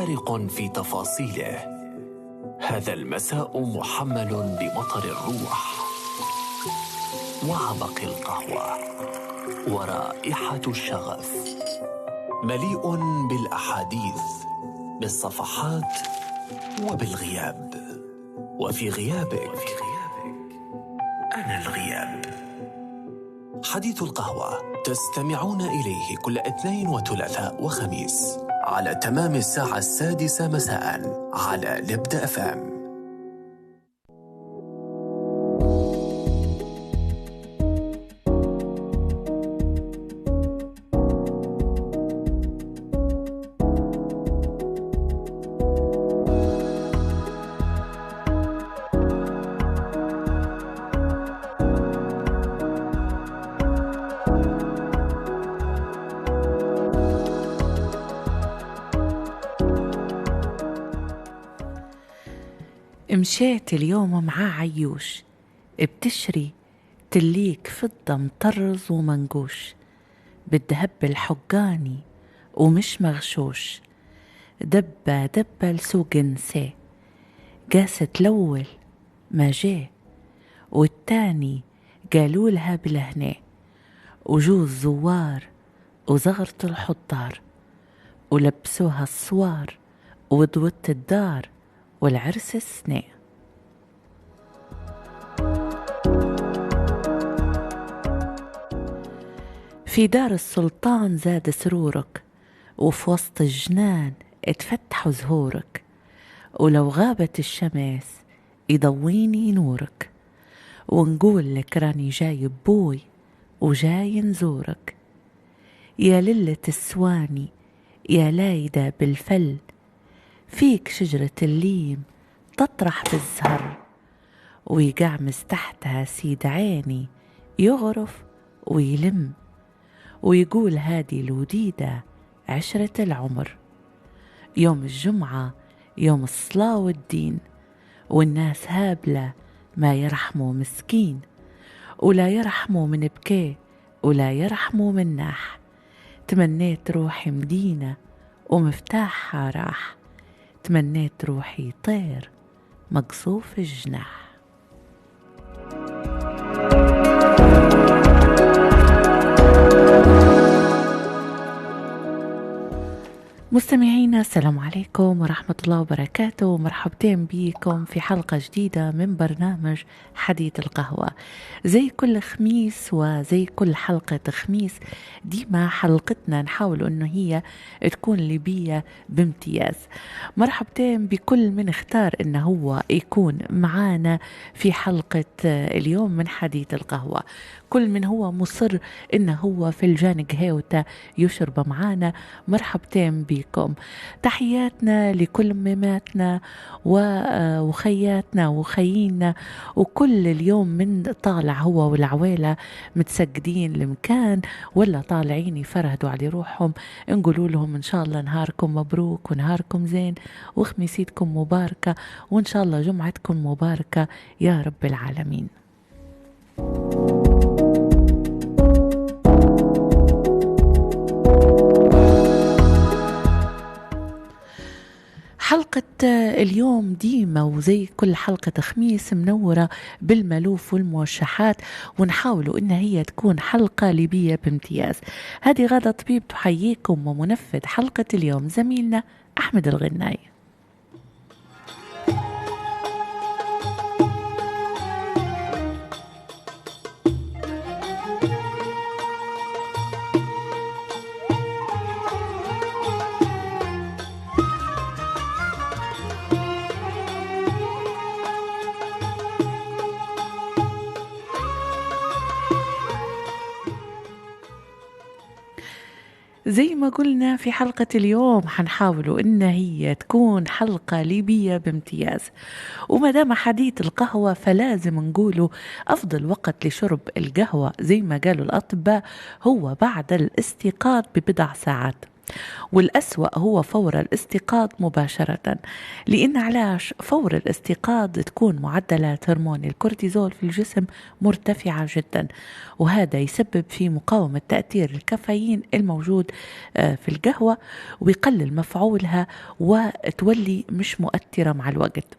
غارق في تفاصيله. هذا المساء محمل بمطر الروح وعبق القهوة ورائحة الشغف، مليء بالأحاديث، بالصفحات وبالغياب. وفي غيابك أنا الغياب. حديث القهوة تستمعون إليه كل اثنين وثلاثاء وخميس على تمام الساعة 6 مساء على لبدأ FM. مشيت اليوم مع عيوش بتشري تليك فضة مطرز ومنقوش، بالدهب الحقاني ومش مغشوش، دبة لسوق نساه، قاسة الأول ما جاه والتاني قالوا لها بالهنا، وجوز زوار وزغرت الحطار، ولبسوها الصوار وضوت الدار والعرس السنة. في دار السلطان زاد سرورك، وفي وسط الجنان اتفتحوا زهورك، ولو غابت الشمس يضويني نورك، ونقول لك راني جاي بوي وجاي نزورك. يا للة السواني يا لايدة بالفل، فيك شجرة الليم تطرح بالزهر، ويقعمز تحتها سيد عيني يغرف ويلم، ويقول هادي الوديدة عشرة العمر. يوم الجمعة يوم الصلاة والدين، والناس هابلة ما يرحموا مسكين، ولا يرحموا من بكيه ولا يرحموا من ناح. تمنيت روحي مدينة ومفتاحها راح، تمنيت روحي طير مقصوف الجناح. مستمعينا السلام عليكم ورحمة الله وبركاته، مرحبتين بيكم في حلقة جديدة من برنامج حديث القهوة. زي كل خميس وزي كل حلقة خميس ديما حلقتنا نحاول انه هي تكون ليبية بامتياز. مرحبتين بكل من اختار انه هو يكون معانا في حلقة اليوم من حديث القهوة، كل من هو مصر انه هو في الجانب هيوتا يشرب معانا. مرحبتين بكم، تحياتنا لكل مماتنا وخياتنا وخيينا، وكل اليوم من طالع هو والعويلة متسجدين المكان ولا طالعين يفرهدوا على روحهم، نقولوا لهم ان شاء الله نهاركم مبروك ونهاركم زين وخميسيتكم مباركة، وان شاء الله جمعتكم مباركة يا رب العالمين. حلقة اليوم ديما وزي كل حلقة خميس منورة بالملوف والموشحات، ونحاولوا إن هي تكون حلقة ليبية بامتياز. هذه غادة طبيب تحييكم، ومنفذ حلقة اليوم زميلنا أحمد الغناي. زي ما قلنا في حلقة اليوم حنحاولوا إن هي تكون حلقة ليبية بامتياز، وما دام حديث القهوة فلازم نقوله أفضل وقت لشرب القهوة زي ما قالوا الأطباء هو بعد الاستيقاظ ببضع ساعات. والأسوأ هو فور الاستيقاظ مباشرة. لأن علاش فور الاستيقاظ تكون معدلات هرمون الكورتيزول في الجسم مرتفعة جدا، وهذا يسبب في مقاومة تأثير الكافيين الموجود في القهوة، ويقلل مفعولها وتولي مش مؤثرة مع الوقت.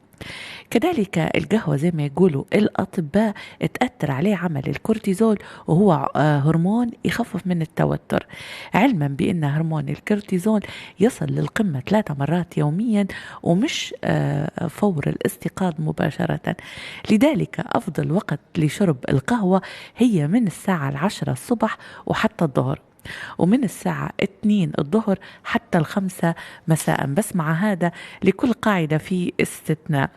كذلك القهوة زي ما يقولوا الأطباء تأثر عليه عمل الكورتيزول، وهو هرمون يخفف من التوتر، علما بأن هرمون الكورتيزول يصل للقمة 3 مرات يوميا ومش فور الاستيقاظ مباشرة. لذلك أفضل وقت لشرب القهوة هي من الساعة 10 الصبح وحتى الظهر، ومن الساعة 2 الظهر حتى 5 مساء. بس مع هذا لكل قاعدة في استثناء،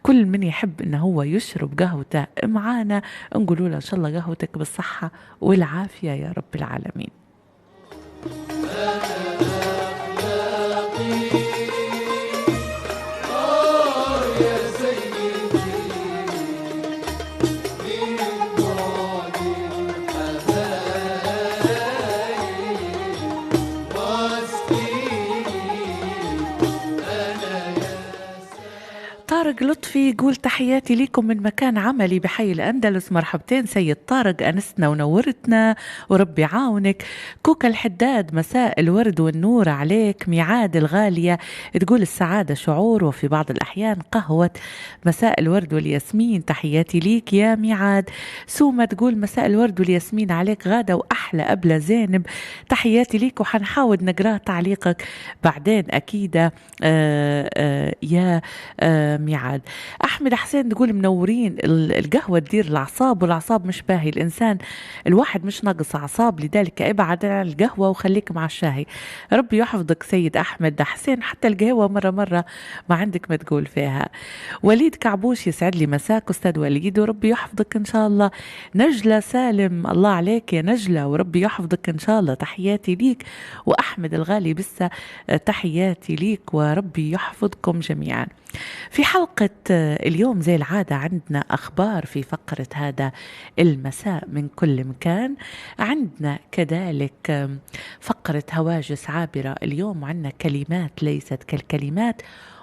كل من يحب انه هو يشرب قهوته معانا نقولوا له ان شاء الله قهوتك بالصحة والعافية يا رب العالمين. طارق لطفي يقول تحياتي لكم من مكان عملي بحي الأندلس. مرحبتين سيد طارق، أنستنا ونورتنا وربي عاونك. كوكا الحداد مساء الورد والنور عليك. ميعاد الغالية تقول السعادة شعور وفي بعض الأحيان قهوة. مساء الورد والياسمين، تحياتي ليك يا ميعاد. سومة تقول مساء الورد والياسمين عليك غادة وأحلى أبلة زينب، تحياتي ليك وحنحاول نقرأ تعليقك بعدين أكيد يا ميعاد. أحمد حسين تقول منورين، القهوة تدير الأعصاب والأعصاب مش باهي الإنسان، الواحد مش ناقص أعصاب، لذلك ابعد عن القهوة وخليك مع الشاهي. ربي يحفظك سيد أحمد حسين، حتى القهوة مرة ما عندك ما تقول فيها. وليد كعبوش يسعد لي مساك أستاذ وليد وربي يحفظك إن شاء الله. نجلة سالم الله عليك يا نجلة وربي يحفظك إن شاء الله، تحياتي ليك. وأحمد الغالي بسه تحياتي ليك وربي يحفظكم جميعا. في حلقة اليوم زي العادة عندنا أخبار في فقرة هذا المساء من كل مكان، عندنا كذلك فقرة هواجس عابرة اليوم، عندنا كلمات ليست كالكلمات،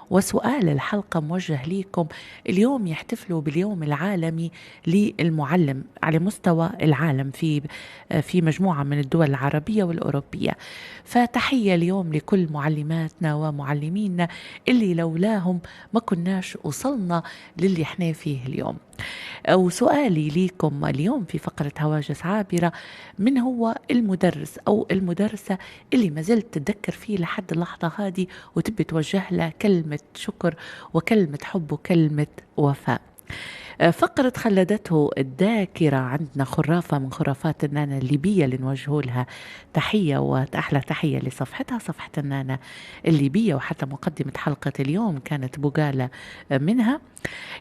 وسؤال الحلقة موجه ليكم. اليوم يحتفلوا باليوم العالمي للمعلم على مستوى العالم في مجموعة من الدول العربية والأوروبية، فتحية اليوم لكل معلماتنا ومعلمينا اللي لولاهم ما كناش وصلنا للي احنا فيه اليوم. وسؤالي ليكم اليوم في فقرة هواجس عابرة، من هو المدرس أو المدرسة اللي ما زلت تتذكر فيه لحد اللحظة هذه وتبي توجه له كلمة شكر وكلمة حب وكلمة وفاء؟ فقرة خلدته الذاكرة، عندنا خرافة من خرافات النانا الليبية اللي نوجهوا لها تحية وأحلى تحية لصفحتها، صفحة النانا الليبية، وحتى مقدمة حلقة اليوم كانت بقالة منها.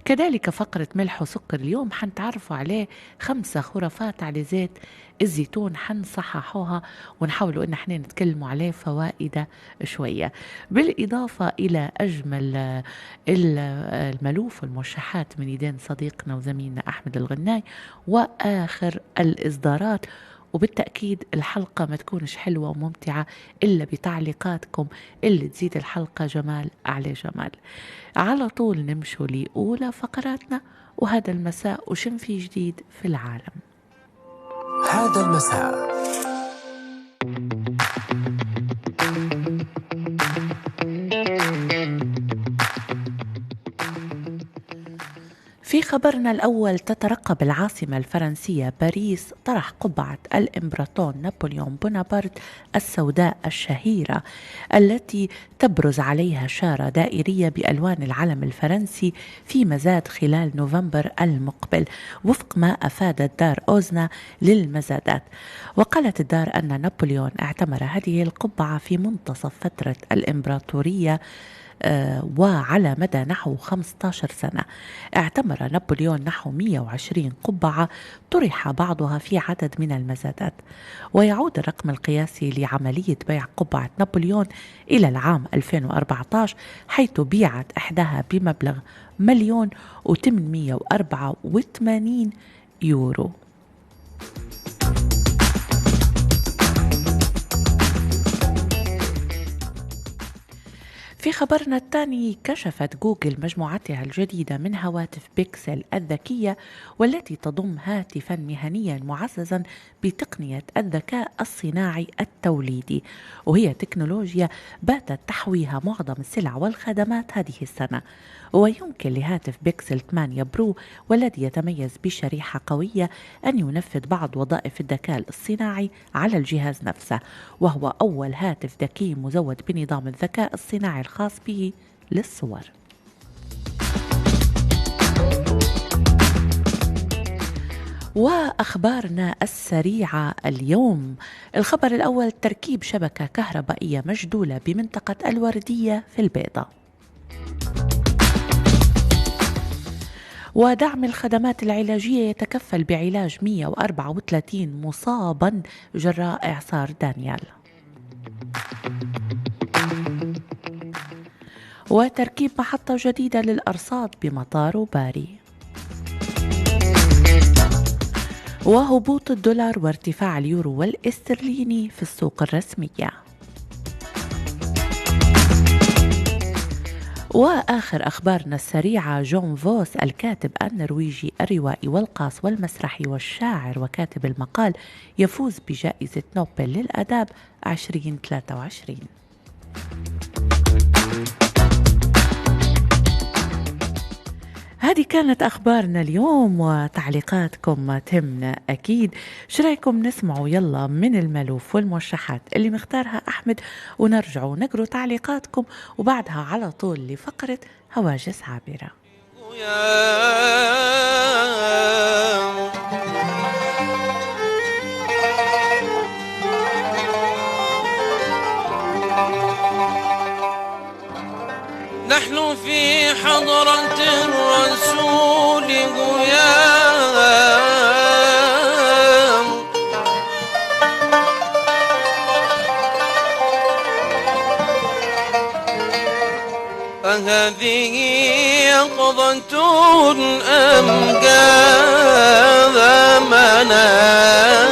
كذلك فقرة ملح وسكر اليوم حنتعرفوا عليه 5 خرافات على زيت الزيتون، حنصححوها ونحاولوا ان احنا نتكلموا عليه فوائد شوية، بالإضافة إلى أجمل الملوف والمرشحات من يدين صديقنا وزميلنا أحمد الغناي، وآخر الإصدارات. وبالتأكيد الحلقة ما تكونش حلوة وممتعة إلا بتعليقاتكم اللي تزيد الحلقة جمال على جمال. على طول نمشوا لأولى فقراتنا، وهذا المساء وشم في جديد في العالم. هذا المساء في خبرنا الأول، تترقب العاصمة الفرنسية باريس طرح قبعة الإمبراطور نابليون بونابرت السوداء الشهيرة، التي تبرز عليها شارة دائرية بألوان العلم الفرنسي في مزاد خلال نوفمبر المقبل، وفق ما أفادت دار أوزنا للمزادات. وقالت الدار أن نابليون اعتمر هذه القبعة في منتصف فترة الإمبراطورية، وعلى مدى نحو 15 سنة اعتمر نابليون نحو 120 قبعة، طرح بعضها في عدد من المزادات. ويعود الرقم القياسي لعملية بيع قبعة نابليون إلى العام 2014، حيث بيعت إحداها بمبلغ 1,884 يورو. في خبرنا الثاني، كشفت جوجل مجموعتها الجديدة من هواتف بيكسل الذكية والتي تضم هاتفا مهنيا معززا بتقنية الذكاء الصناعي التوليدي، وهي تكنولوجيا باتت تحويها معظم السلع والخدمات هذه السنة. ويمكن لهاتف بيكسل 8 برو والذي يتميز بشريحة قوية أن ينفذ بعض وظائف الذكاء الصناعي على الجهاز نفسه، وهو أول هاتف ذكي مزود بنظام الذكاء الصناعي الخاص به للصور. وأخبارنا السريعة اليوم، الخبر الأول، تركيب شبكة كهربائية مجدولة بمنطقة الوردية في البيضة. ودعم الخدمات العلاجية يتكفل بعلاج 134 مصابا جراء إعصار دانيال. وتركيب محطة جديدة للأرصاد بمطار باري. وهبوط الدولار وارتفاع اليورو والاسترليني في السوق الرسمية. وآخر أخبارنا السريعة، جون فوس الكاتب النرويجي الروائي والقاص والمسرحي والشاعر وكاتب المقال يفوز بجائزة نوبل للأداب 2023. هذه كانت أخبارنا اليوم وتعليقاتكم تهمنا أكيد. شو رأيكم نسمعوا يلا من الملوف والموشحات اللي مختارها أحمد، ونرجع ونقرأ تعليقاتكم وبعدها على طول لفقرة هواجس عابرة. نحن في حضرة الرسول غيام، أهذه يقظة أم جاذ منام؟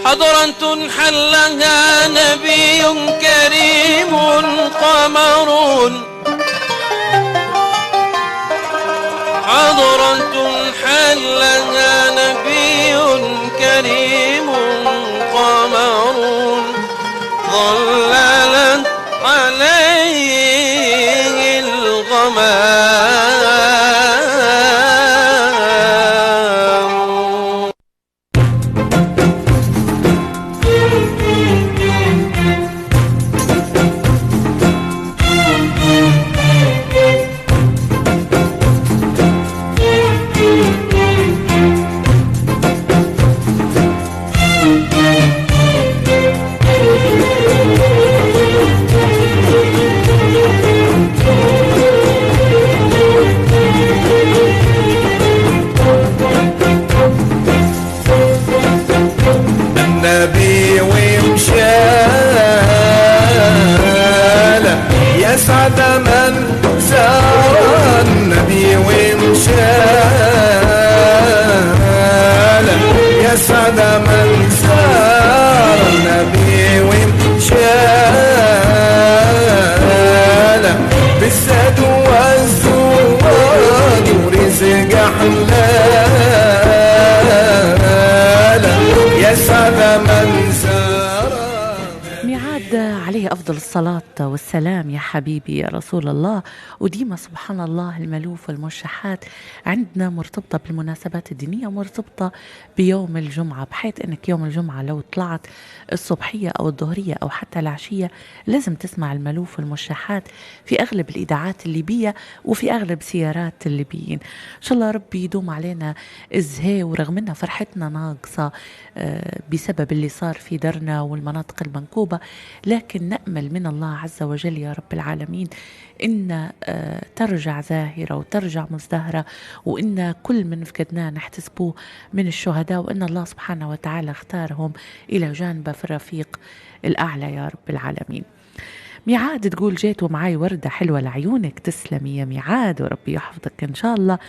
حضرة حلها نبي كريم قمر، حضرة حلها نبي كريم قمر، ظللت عليه الغمام. النبي ومشاله يسعد من سار، النبي ومشاله يسعد من سار، النبي ومشاله بالزاد والزواد ورزق حلال يسعد من سار. ميعاد عليه أفضل الصلاة والسلام يا حبيبي يا رسول الله. وديما سبحان الله الملوف والموشحات عندنا مرتبطة بالمناسبات الدينية، مرتبطة بيوم الجمعة، بحيث أنك يوم الجمعة لو طلعت الصبحية أو الظهرية أو حتى العشية لازم تسمع الملوف والموشحات في أغلب الإذاعات الليبية وفي أغلب سيارات الليبيين. إن شاء الله ربي يدوم علينا إزهاء، ورغم أن فرحتنا ناقصة بسبب اللي صار في درنا والمناطق المنكوبة، لكن نأمل من الله عز وجل يا رب العالمين إن ترجع زاهرة وترجع مزدهرة، وإن كل من فقدناه نحتسبوه من الشهداء، وإن الله سبحانه وتعالى اختارهم إلى جانبه في الرفيق الأعلى يا رب العالمين. ميعاد تقول جيت ومعاي وردة حلوة لعيونك، تسلمي يا ميعاد وربي يحفظك إن شاء الله.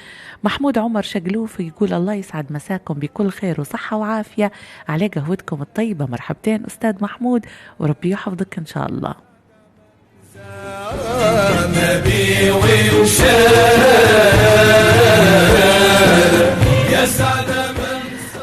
محمود عمر شقلوف يقول الله يسعد مساكم بكل خير وصحة وعافية على قهوتكم الطيبة. مرحبتين أستاذ محمود وربي يحفظك إن شاء الله. نبي وشال يا سعد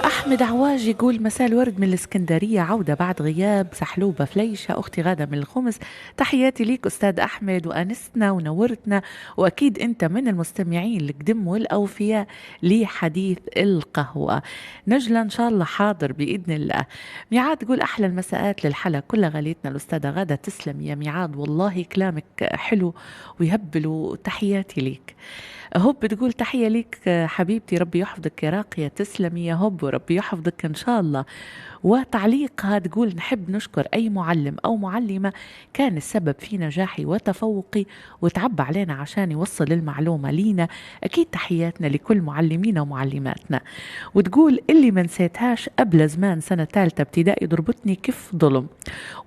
أحمد عواج يقول مساء الورد من الإسكندرية، عودة بعد غياب. سحلوبة فليشة أختي غادة من الخمس، تحياتي ليك أستاذ أحمد وأنستنا ونورتنا، وأكيد أنت من المستمعين القدم والأوفياء لحديث القهوة. نجلة إن شاء الله حاضر بإذن الله. ميعاد تقول أحلى المساءات للحلا كلها غاليتنا الأستاذة غادة، تسلم يا ميعاد والله كلامك حلو ويهبل، تحياتي ليك. هب بتقول تحية ليك حبيبتي ربي يحفظك يا راقية، تسلمي يا هب وربي يحفظك إن شاء الله. وتعليقها تقول نحب نشكر أي معلم أو معلمة كان السبب في نجاحي وتفوقي وتعب علينا عشان يوصل المعلومة لينا. أكيد تحياتنا لكل معلمينا ومعلماتنا. وتقول اللي ما نسيتهاش قبل زمان سنة ثالثة ابتدائي ضربتني كيف ظلم،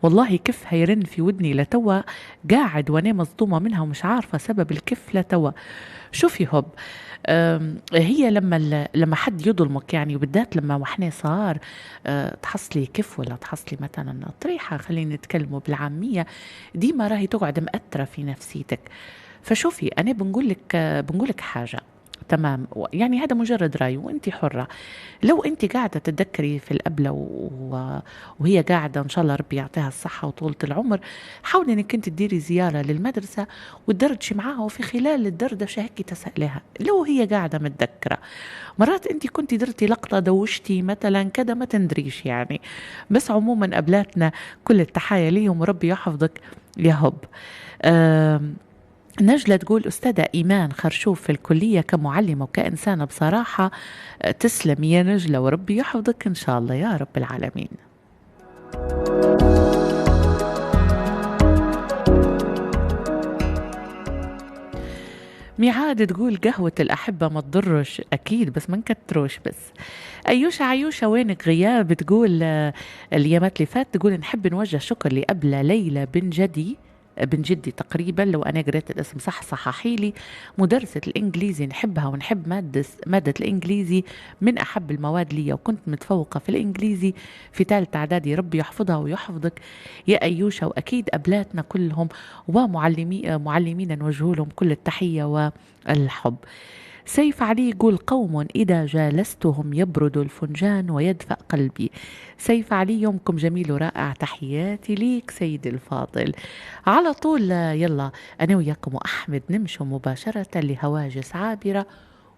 والله كيف هيرن في ودني لتوا، قاعد وانا مصدومة منها ومش عارفة سبب الكيف لتوا. شوفي هب، هي لما حد يظلمك يعني، وبالذات لما وحنا صغار تحصلي كيف ولا تحصلي مثلا طريحة، خلينا نتكلموا بالعامية، ديما راهي تقعد مأثرة في نفسيتك. فشوفي أنا بنقولك حاجة تمام، يعني هذا مجرد رأي وانت حرة. لو انت قاعدة تتذكري في الأبلة وهي قاعدة إن شاء الله ربي يعطيها الصحة وطولة العمر، حاولي انك انت تديري زيارة للمدرسة وتدردشي معاها، وفي خلال الدردشة هيك تسأليها لو هي قاعدة متذكرة. مرات انت كنت درتي لقطة دوشتي مثلا كذا ما تندريش يعني. بس عموما أبلاتنا كل التحايا ليهم وربي يحفظك يا هب. نجلة تقول أستاذة إيمان خرشوف في الكلية كمعلمة وكإنسانة بصراحة، تسلم يا نجلة وربي يحفظك إن شاء الله يا رب العالمين. ميعاد تقول قهوة الأحبة ما تضرش أكيد بس ما نكتروش بس. عيوشة وينك غياب؟ تقول اليامات اللي فات تقول نحب نوجه شكر لأبلة ليلى بن جدي تقريبا، لو أنا قريت الاسم صح صححي لي، مدرسة الإنجليزي نحبها ونحب مادة الإنجليزي من أحب المواد لي، وكنت متفوقة في الإنجليزي في ثالث إعدادي. ربي يحفظها ويحفظك يا أيوشة، وأكيد أبلاتنا كلهم ومعلمين نوجه لهم كل التحية والحب. سيف علي يقول قوم إذا جالستهم يبرد الفنجان ويدفأ قلبي. سيف علي يومكم جميل ورائع، تحياتي ليك سيدي الفاضل. على طول يلا أنا وياكم وأحمد نمشوا مباشرة لهواجس عابرة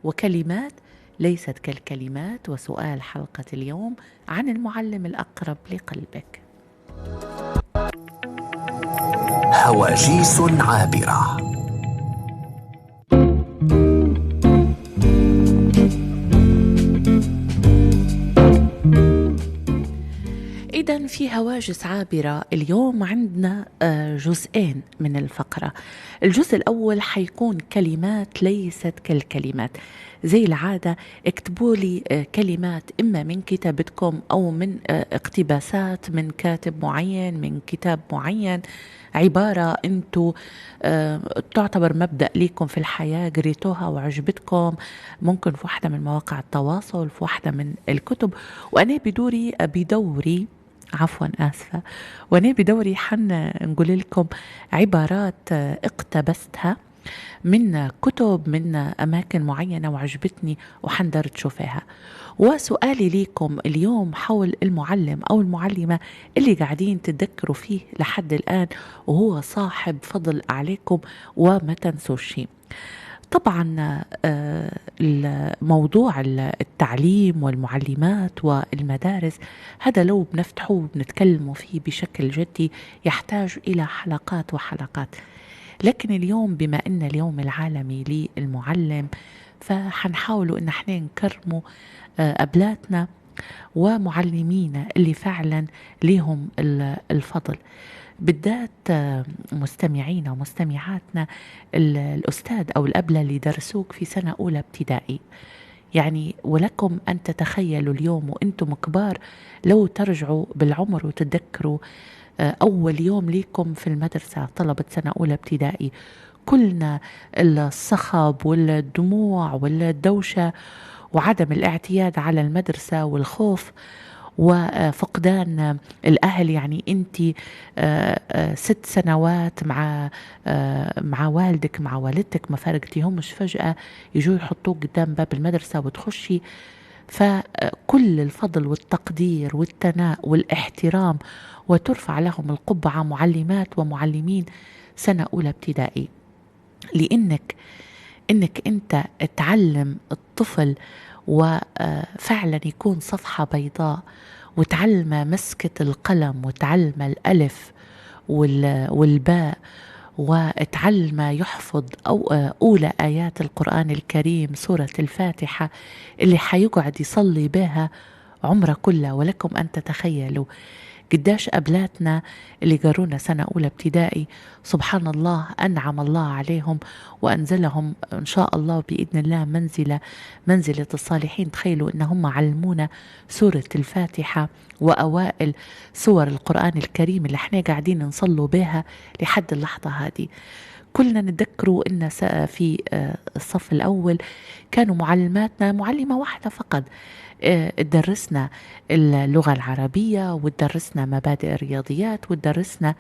وكلمات ليست كالكلمات، وسؤال حلقة اليوم عن المعلم الأقرب لقلبك. هواجيس عابرة. إذن في هواجس عابرة اليوم عندنا جزئين من الفقرة. الجزء الأول حيكون كلمات ليست كالكلمات. زي العادة اكتبوا لي كلمات إما من كتابتكم أو من اقتباسات من كاتب معين من كتاب معين، عبارة أنتوا تعتبر مبدأ ليكم في الحياة، قريتوها وعجبتكم، ممكن في واحدة من مواقع التواصل، في واحدة من الكتب، وأنا بدوري وأنا بدوري نقول لكم عبارات اقتبستها من كتب من أماكن معينة وعجبتني وحندر تشوفها. وسؤالي ليكم اليوم حول المعلم أو المعلمة اللي قاعدين تتذكروا فيه لحد الآن وهو صاحب فضل عليكم وما تنسوش شيء. طبعا موضوع التعليم والمعلمات والمدارس هذا لو بنفتحه وبنتكلموا فيه بشكل جدي يحتاج إلى حلقات وحلقات، لكن اليوم بما أن اليوم العالمي للمعلم فحنحاولوا أن احنا نكرموا أبلاتنا ومعلمينا اللي فعلا ليهم الفضل، بالذات مستمعينا ومستمعاتنا الأستاذ أو الأبلة اللي درسوك في سنة أولى ابتدائي. يعني ولكم أن تتخيلوا اليوم وأنتم كبار لو ترجعوا بالعمر وتتذكروا أول يوم ليكم في المدرسة طلبة سنة أولى ابتدائي، كلنا الصخب والدموع والدوشة وعدم الاعتياد على المدرسة والخوف وفقدان الأهل. يعني أنت 6 سنوات مع والدك مع والدتك ما فارقتيهمش، فجأة يجوا يحطوك قدام باب المدرسة وتخشي. فكل الفضل والتقدير والثناء والاحترام وترفع لهم القبعة معلمات ومعلمين سنة أولى ابتدائي، لأنك أنت تعلم الطفل وفعلا يكون صفحة بيضاء، وتعلم مسكة القلم، وتعلم الألف والباء، وتعلم يحفظ أولى آيات القرآن الكريم سورة الفاتحة اللي حيقعد يصلي بها عمره كله. ولكم أن تتخيلوا قداش أبلاتنا اللي قرونا سنة أولى ابتدائي سبحان الله أنعم الله عليهم وأنزلهم إن شاء الله بإذن الله منزلة الصالحين. تخيلوا إنهم علمونا سورة الفاتحة وأوائل سور القرآن الكريم اللي احنا قاعدين نصلوا بها لحد اللحظة هذه. كلنا نتذكروا إن في الصف الأول كانوا معلماتنا معلمة واحدة فقط تدرسنا اللغة العربية وتدرسنا مبادئ الرياضيات وتدرسنا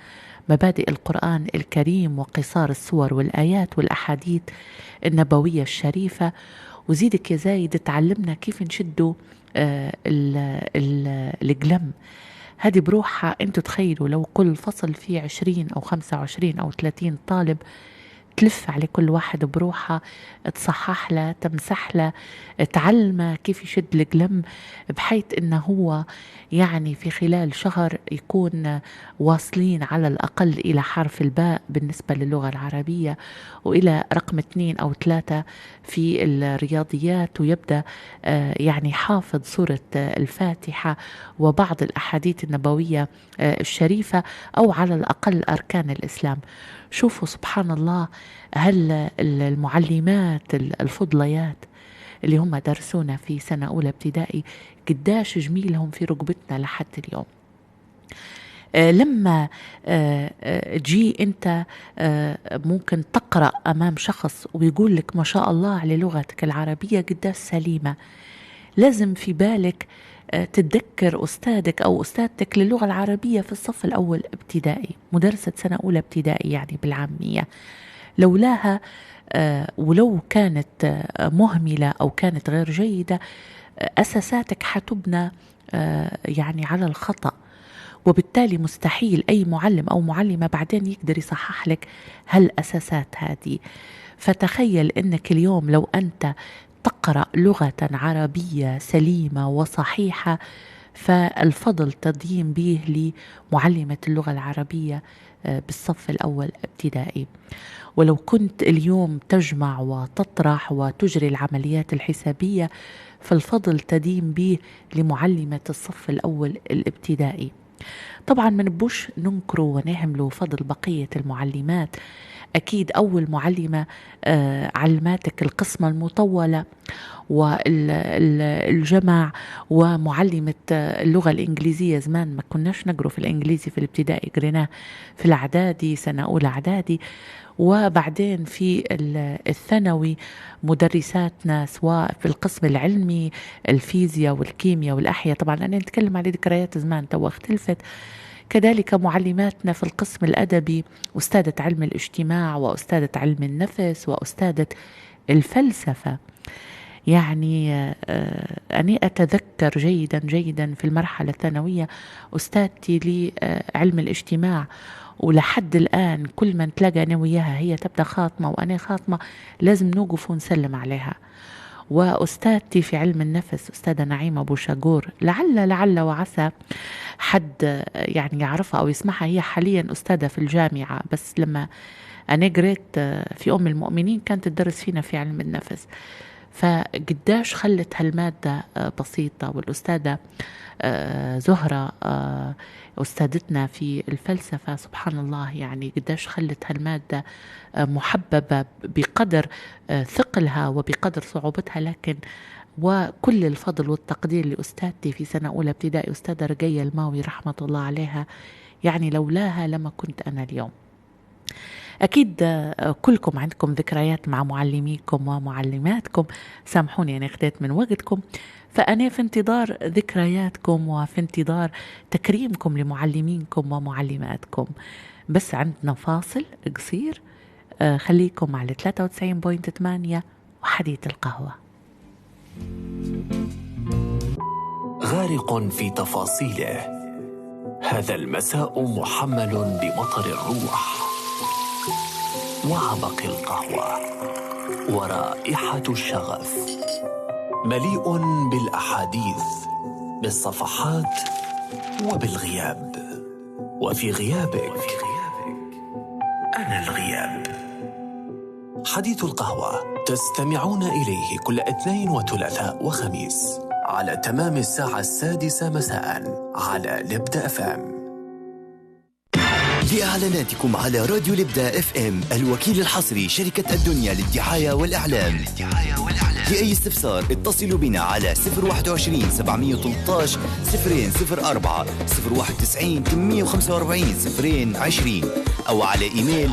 مبادئ القرآن الكريم وقصار السور والآيات والأحاديث النبوية الشريفة. وزيدك يا زايد تعلمنا كيف نشدوا القلم. هذه بروحها انتوا تخيلوا لو كل فصل فيه 20 أو 25 أو 30 طالب، تلف على كل واحد بروحها، تصحح له، تمسح له، تعلمه كيف يشد القلم، بحيث انه هو يعني في خلال شهر يكون واصلين على الأقل إلى حرف الباء بالنسبة للغة العربية، وإلى رقم 2 أو 3 في الرياضيات، ويبدأ يعني حافظ سورة الفاتحة وبعض الأحاديث النبوية الشريفة، أو على الأقل أركان الإسلام. شوفوا سبحان الله، هل المعلمات الفضليات اللي هم درسونا في سنة أولى ابتدائي قداش جميلهم في رقبتنا لحد اليوم. لما تجي أنت ممكن تقرأ أمام شخص ويقول لك ما شاء الله على لغتك العربية قداش سليمة، لازم في بالك تتذكر أستاذك أو أستاذتك للغة العربية في الصف الأول ابتدائي، مدرسة سنة أولى ابتدائي يعني بالعامية. لولاها ولو كانت مهملة أو كانت غير جيدة، أساساتك حتبنى يعني على الخطأ، وبالتالي مستحيل أي معلم أو معلمة بعدين يقدر يصحح لك هالأساسات هذه. فتخيل أنك اليوم لو أنت تقرأ لغة عربية سليمة وصحيحة، فالفضل تدين به لمعلمة اللغة العربية بالصف الأول ابتدائي. ولو كنت اليوم تجمع وتطرح وتجري العمليات الحسابية، فالفضل تدين به لمعلمة الصف الأول الابتدائي. طبعا ما نبوش ننكروا ونهملوا فضل بقية المعلمات. أكيد أول معلمة علماتك القسمة المطولة والجمع، ومعلمة اللغة الإنجليزية. زمان ما كناش نقرأ في الإنجليزي في الابتدائي، قريناه في الإعدادي سنة أولى إعدادي، وبعدين في الثانوي مدرساتنا سواء في القسم العلمي الفيزياء والكيمياء والأحياء. طبعا أنا نتكلم على ذكريات زمان تو اختلفت. كذلك معلماتنا في القسم الأدبي أستاذة علم الاجتماع وأستاذة علم النفس وأستاذة الفلسفة. يعني أنا أتذكر جيدا في المرحلة الثانوية أستاذتي لعلم الاجتماع، ولحد الآن كل ما نتلاقى أنا وياها هي تبدأ خاطمة وأنا خاطمة لازم نوقف ونسلم عليها. وأستاذتي في علم النفس أستاذة نعيمة أبو شاقور، لعل وعسى حد يعني يعرفها أو يسمعها، هي حاليا أستاذة في الجامعة، بس لما أنا قريت في أم المؤمنين كانت تدرس فينا في علم النفس. فقداش خلت هالمادة بسيطة. والأستاذة زهرة أستاذتنا في الفلسفة سبحان الله، يعني قداش خلت هالمادة محببة بقدر ثقلها وبقدر صعوبتها. لكن وكل الفضل والتقدير لأستاذتي في سنة أولى ابتدائي أستاذة رقية الماوي رحمة الله عليها، يعني لولاها لما كنت أنا اليوم. أكيد كلكم عندكم ذكريات مع معلميكم ومعلماتكم، سامحوني أنا أخذت من وقتكم، فأنا في انتظار ذكرياتكم وفي انتظار تكريمكم لمعلمينكم ومعلماتكم. بس عندنا فاصل قصير، خليكم على 93.8 وحديث القهوة. غارق في تفاصيله، هذا المساء محمل بمطر الروح وعبق القهوة ورائحة الشغف، مليء بالأحاديث، بالصفحات وبالغياب، وفي غيابك أنا الغياب. حديث القهوة تستمعون إليه كل اثنين وثلاثاء وخميس على تمام الساعة 6 مساء على لبدا FM. لإعلاناتكم على راديو لبدا FM الوكيل الحصري شركة الدنيا للدعاية والإعلام. لأي استفسار اتصلوا بنا على 021 713 004 091 845 020 أو على إيميل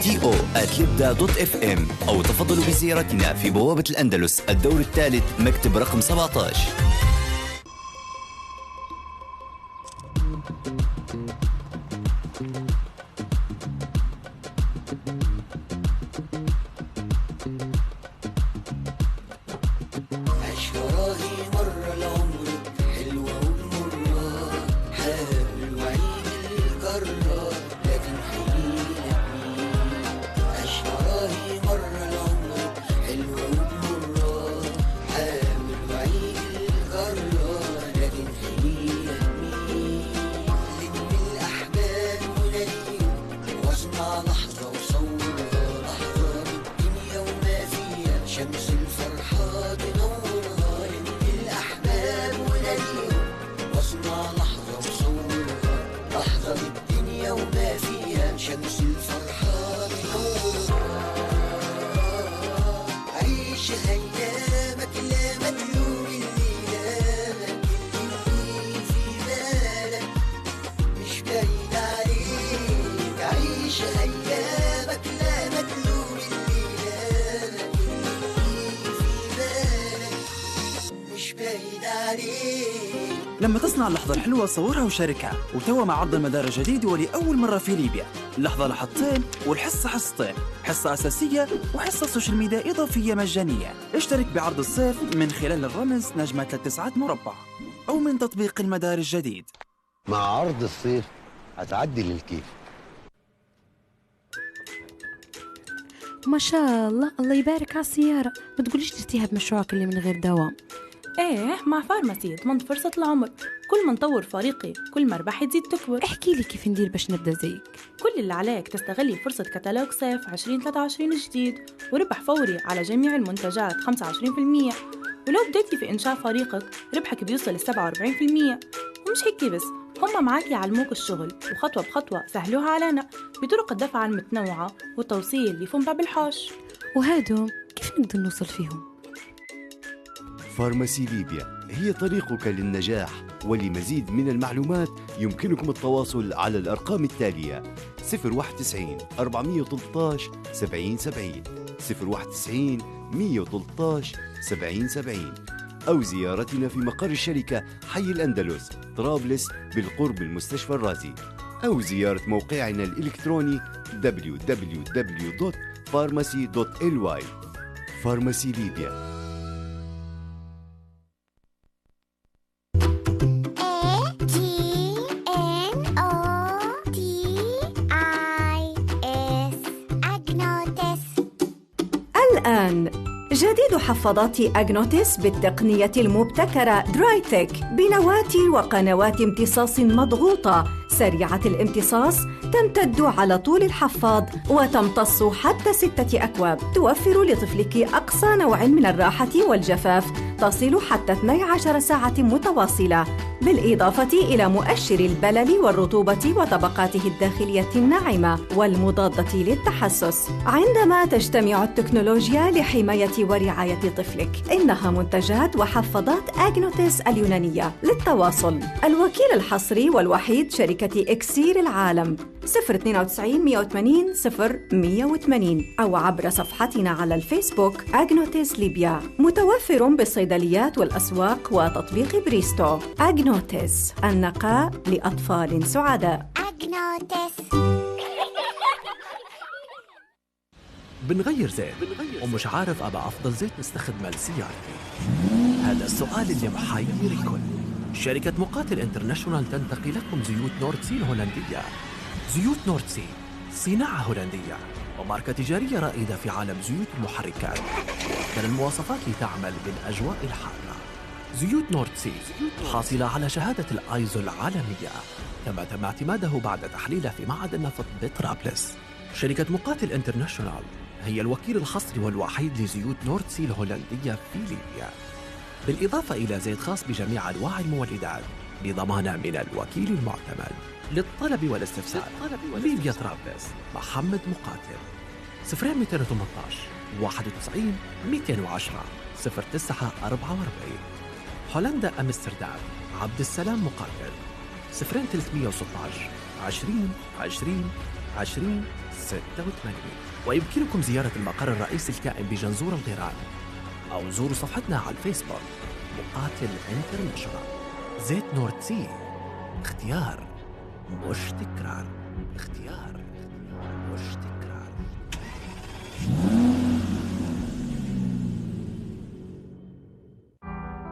to@libda.fm أو تفضلوا بزيارتنا في بوابة الأندلس الدور الثالث مكتب رقم 17. لما تصنع اللحظة الحلوة صورها وشاركها. وتوا مع عرض المدار الجديد ولأول مرة في ليبيا، اللحظة لحظتين والحصة حصتين، حصة أساسية وحصة سوشيال ميديا إضافية مجانية. اشترك بعرض الصيف من خلال الرمز نجمة 39 مربع أو من تطبيق المدار الجديد. مع عرض الصيف هتعدي للكيف. ما شاء الله، الله يبارك على السيارة. ما تقوليش ترتيها بمشروعك اللي من غير دوام. ايه، مع فارماسي ضمن فرصة العمر. كل ما نطور فريقي كل ما ربحي تزيد تكبر. احكي لي كيف ندير باش نبدأ زيك. كل اللي عليك تستغلي فرصة كتالوج صيف 2023 الجديد وربح فوري على جميع المنتجات 25%. ولو بديتي في إنشاء فريقك ربحك بيوصل 47%. ومش هيك بس، هم معاك يعلموك الشغل وخطوة بخطوة سهلوها علينا بطرق الدفع المتنوعة والتوصيل لفم باب الحوش. وهادو كيف نقدر نوصل فيهم؟ فارماسي ليبيا هي طريقك للنجاح، ولمزيد من المعلومات يمكنكم التواصل على الأرقام التالية 091 413 7070 091 113 7070 أو زيارتنا في مقر الشركة حي الأندلس طرابلس بالقرب من مستشفى الرازي، أو زيارة موقعنا الإلكتروني www.pharmacy.ly. فارماسي ليبيا. الآن جديد حفاضات أغنوتس بالتقنية المبتكرة درايتك بنواة وقنوات امتصاص مضغوطة سريعة الامتصاص، تمتد على طول الحفاض وتمتص حتى 6 أكواب. توفر لطفلك أقصى نوع من الراحة والجفاف، تصل حتى 12 ساعة متواصلة بالإضافة إلى مؤشر البلل والرطوبة وطبقاته الداخلية الناعمة والمضادة للتحسس. عندما تجتمع التكنولوجيا لحماية ورعاية طفلك، إنها منتجات وحفاضات أغنوتس اليونانية. للتواصل، الوكيل الحصري والوحيد شركة إكسير العالم 092 180 0180 أو عبر صفحتنا على الفيسبوك أغنوتس ليبيا. متوفر بالصيدليات والأسواق وتطبيق بريستو. أغنوتس، النقاء لأطفال سعداء. أغنوتس. بنغير زيت ومش عارف أبقى أفضل زيت نستخدمه لسيارتي. هذا السؤال اللي محير الكل. شركة مقاتل انترناشونال تنتقي لكم زيوت نوردسي الهولندية. زيوت نوردسي صناعة هولندية وماركة تجارية رائدة في عالم زيوت المحركات، من المواصفات لتعمل بالأجواء الحارة. زيوت نوردسي حاصلة على شهادة الآيزو العالمية، كما تم اعتماده بعد تحليله في معهد النفط بطرابلس. شركة مقاتل انترناشونال هي الوكيل الحصري والوحيد لزيوت نوردسي الهولندية في ليبيا، بالإضافة إلى زيت خاص بجميع أنواع المولدات بضمان من الوكيل المعتمد. للطلب والاستفسار ليبيا طرابلس محمد مقاتل 0218 91 210 0944. هولندا أمستردام عبد السلام مقاتل 0316 20 20 20 86. ويمكنكم زيارة المقر الرئيسي الكائن بجنزور الغيران أو زوروا صفحتنا على الفيسبوك مقاتل انترناشونال. زيت نوردسي، اختيار مش تكرار. اختيار مش تكرار.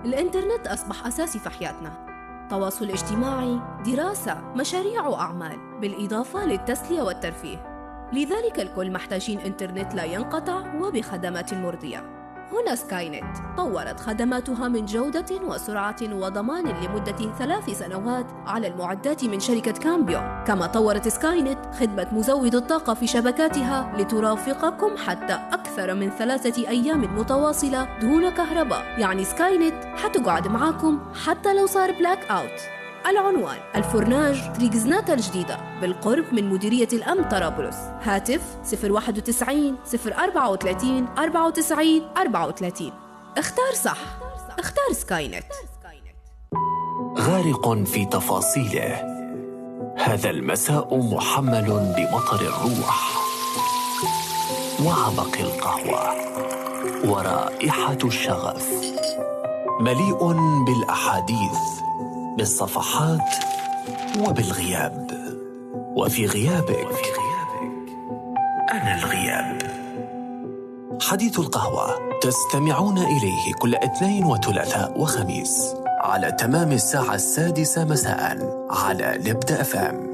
الإنترنت أصبح أساسي في حياتنا، تواصل اجتماعي، دراسة، مشاريع وأعمال، بالإضافة للتسلية والترفيه. لذلك الكل محتاجين إنترنت لا ينقطع وبخدمات مرضية. هنا سكاينت طورت خدماتها من جودة وسرعة وضمان لمدة 3 سنوات على المعدات من شركة كامبيو. كما طورت سكاينت خدمة مزود الطاقة في شبكاتها لترافقكم حتى أكثر من 3 أيام متواصلة دون كهرباء. يعني سكاينت حتقعد معاكم حتى لو صار بلاك أوت. العنوان: الفرناج تريغزناتا الجديدة بالقرب من مديرية الأمن طرابلس. هاتف 091 034 94 34. اختار صح، اختار سكاينت. غارق في تفاصيله، هذا المساء محمل بمطر الروح وعبق القهوة ورائحة الشغف، مليء بالأحاديث، بالصفحات وبالغياب. وفي غيابك أنا الغياب. حديث القهوة تستمعون إليه كل اثنين وثلاثاء وخميس على تمام الساعة 6 مساء على لبدأ FM.